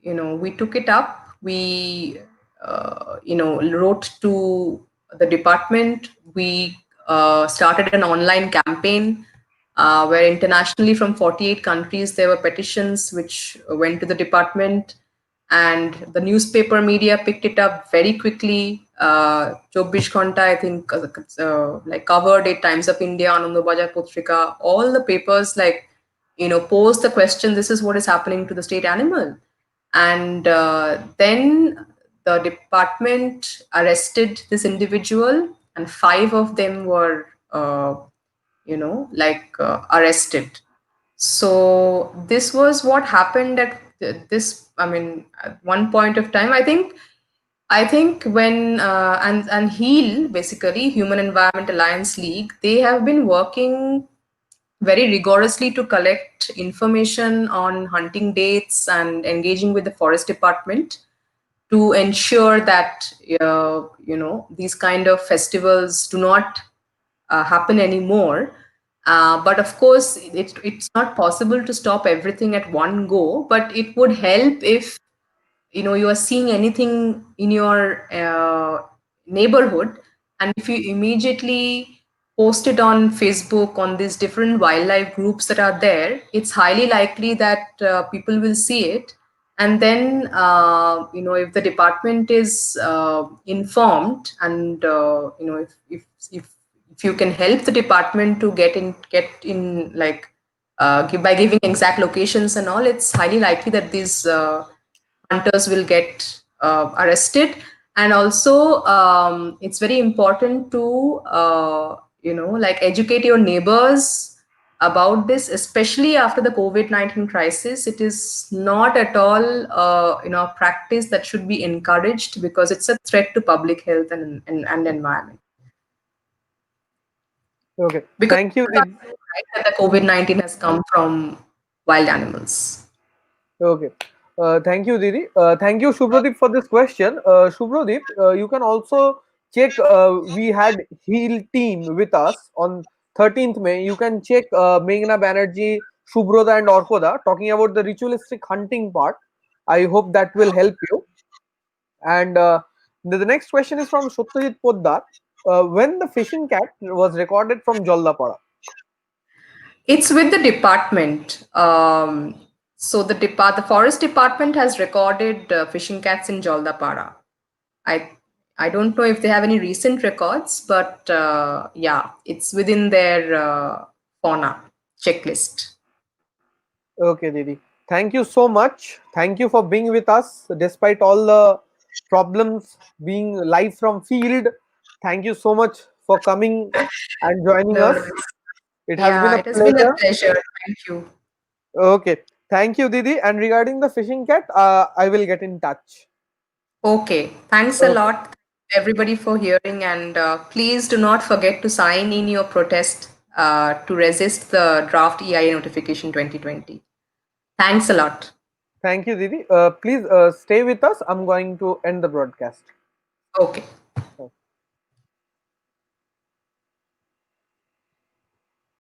we took it up. We, wrote to the department. We started an online campaign where internationally from 48 countries there were petitions which went to the department, and the newspaper media picked it up very quickly. 24 Ghanta, I think, like covered it. Times of India, Anandabazar Putrika, all the papers like posed the question: This is what is happening to the state animal, and then the department arrested this individual, and five of them were, arrested. So this was what happened at this. I mean, at one point of time, I think when and HEAL, basically Human Environment Alliance League, they have been working very rigorously to collect information on hunting dates and engaging with the forest department to ensure that these kind of festivals do not happen anymore. But of course, it's not possible to stop everything at one go. But it would help if you are seeing anything in your neighborhood, and if you immediately post it on Facebook on these different wildlife groups that are there, it's highly likely that people will see it. And then if the department is informed, and if you can help the department to get in like by giving exact locations and all, it's highly likely that these hunters will get arrested. And also, it's very important to like educate your neighbors about this, especially after the COVID-19 crisis. It is not at all a practice that should be encouraged, because it's a threat to public health and environment. Okay, Because thank you, you can't Didi. prove, right, that the COVID-19 has come from wild animals. Okay. Thank you, Didi. Thank you, Shubhradeep, for this question. Shubhradeep, you can also check. We had Heal team with us on 13th May. You can check Meghna Banerjee, Shubhroda, and Orkoda talking about the ritualistic hunting part. I hope that will help you. And the next question is from Satyajit Poddar. When the fishing cat was recorded from Jollapara. It's with the department. So the forest department has recorded fishing cats in Jaldapara. I I don't know if they have any recent records, but yeah, it's within their fauna checklist. Okay, Didi. Thank you so much. Thank you for being with us despite all the problems being live from field. Thank you so much for coming and joining No us. worries. It has been Yeah, a it has been a pleasure. pleasure. Thank you. Okay. Thank you, Didi. And regarding the fishing cat, I will get in touch. Okay, thanks a Okay. lot, everybody, for hearing. And please do not forget to sign in your protest to resist the draft EIA notification 2020. Thanks a lot. Thank you, Didi. Please stay with us. I'm going to end the broadcast. Okay.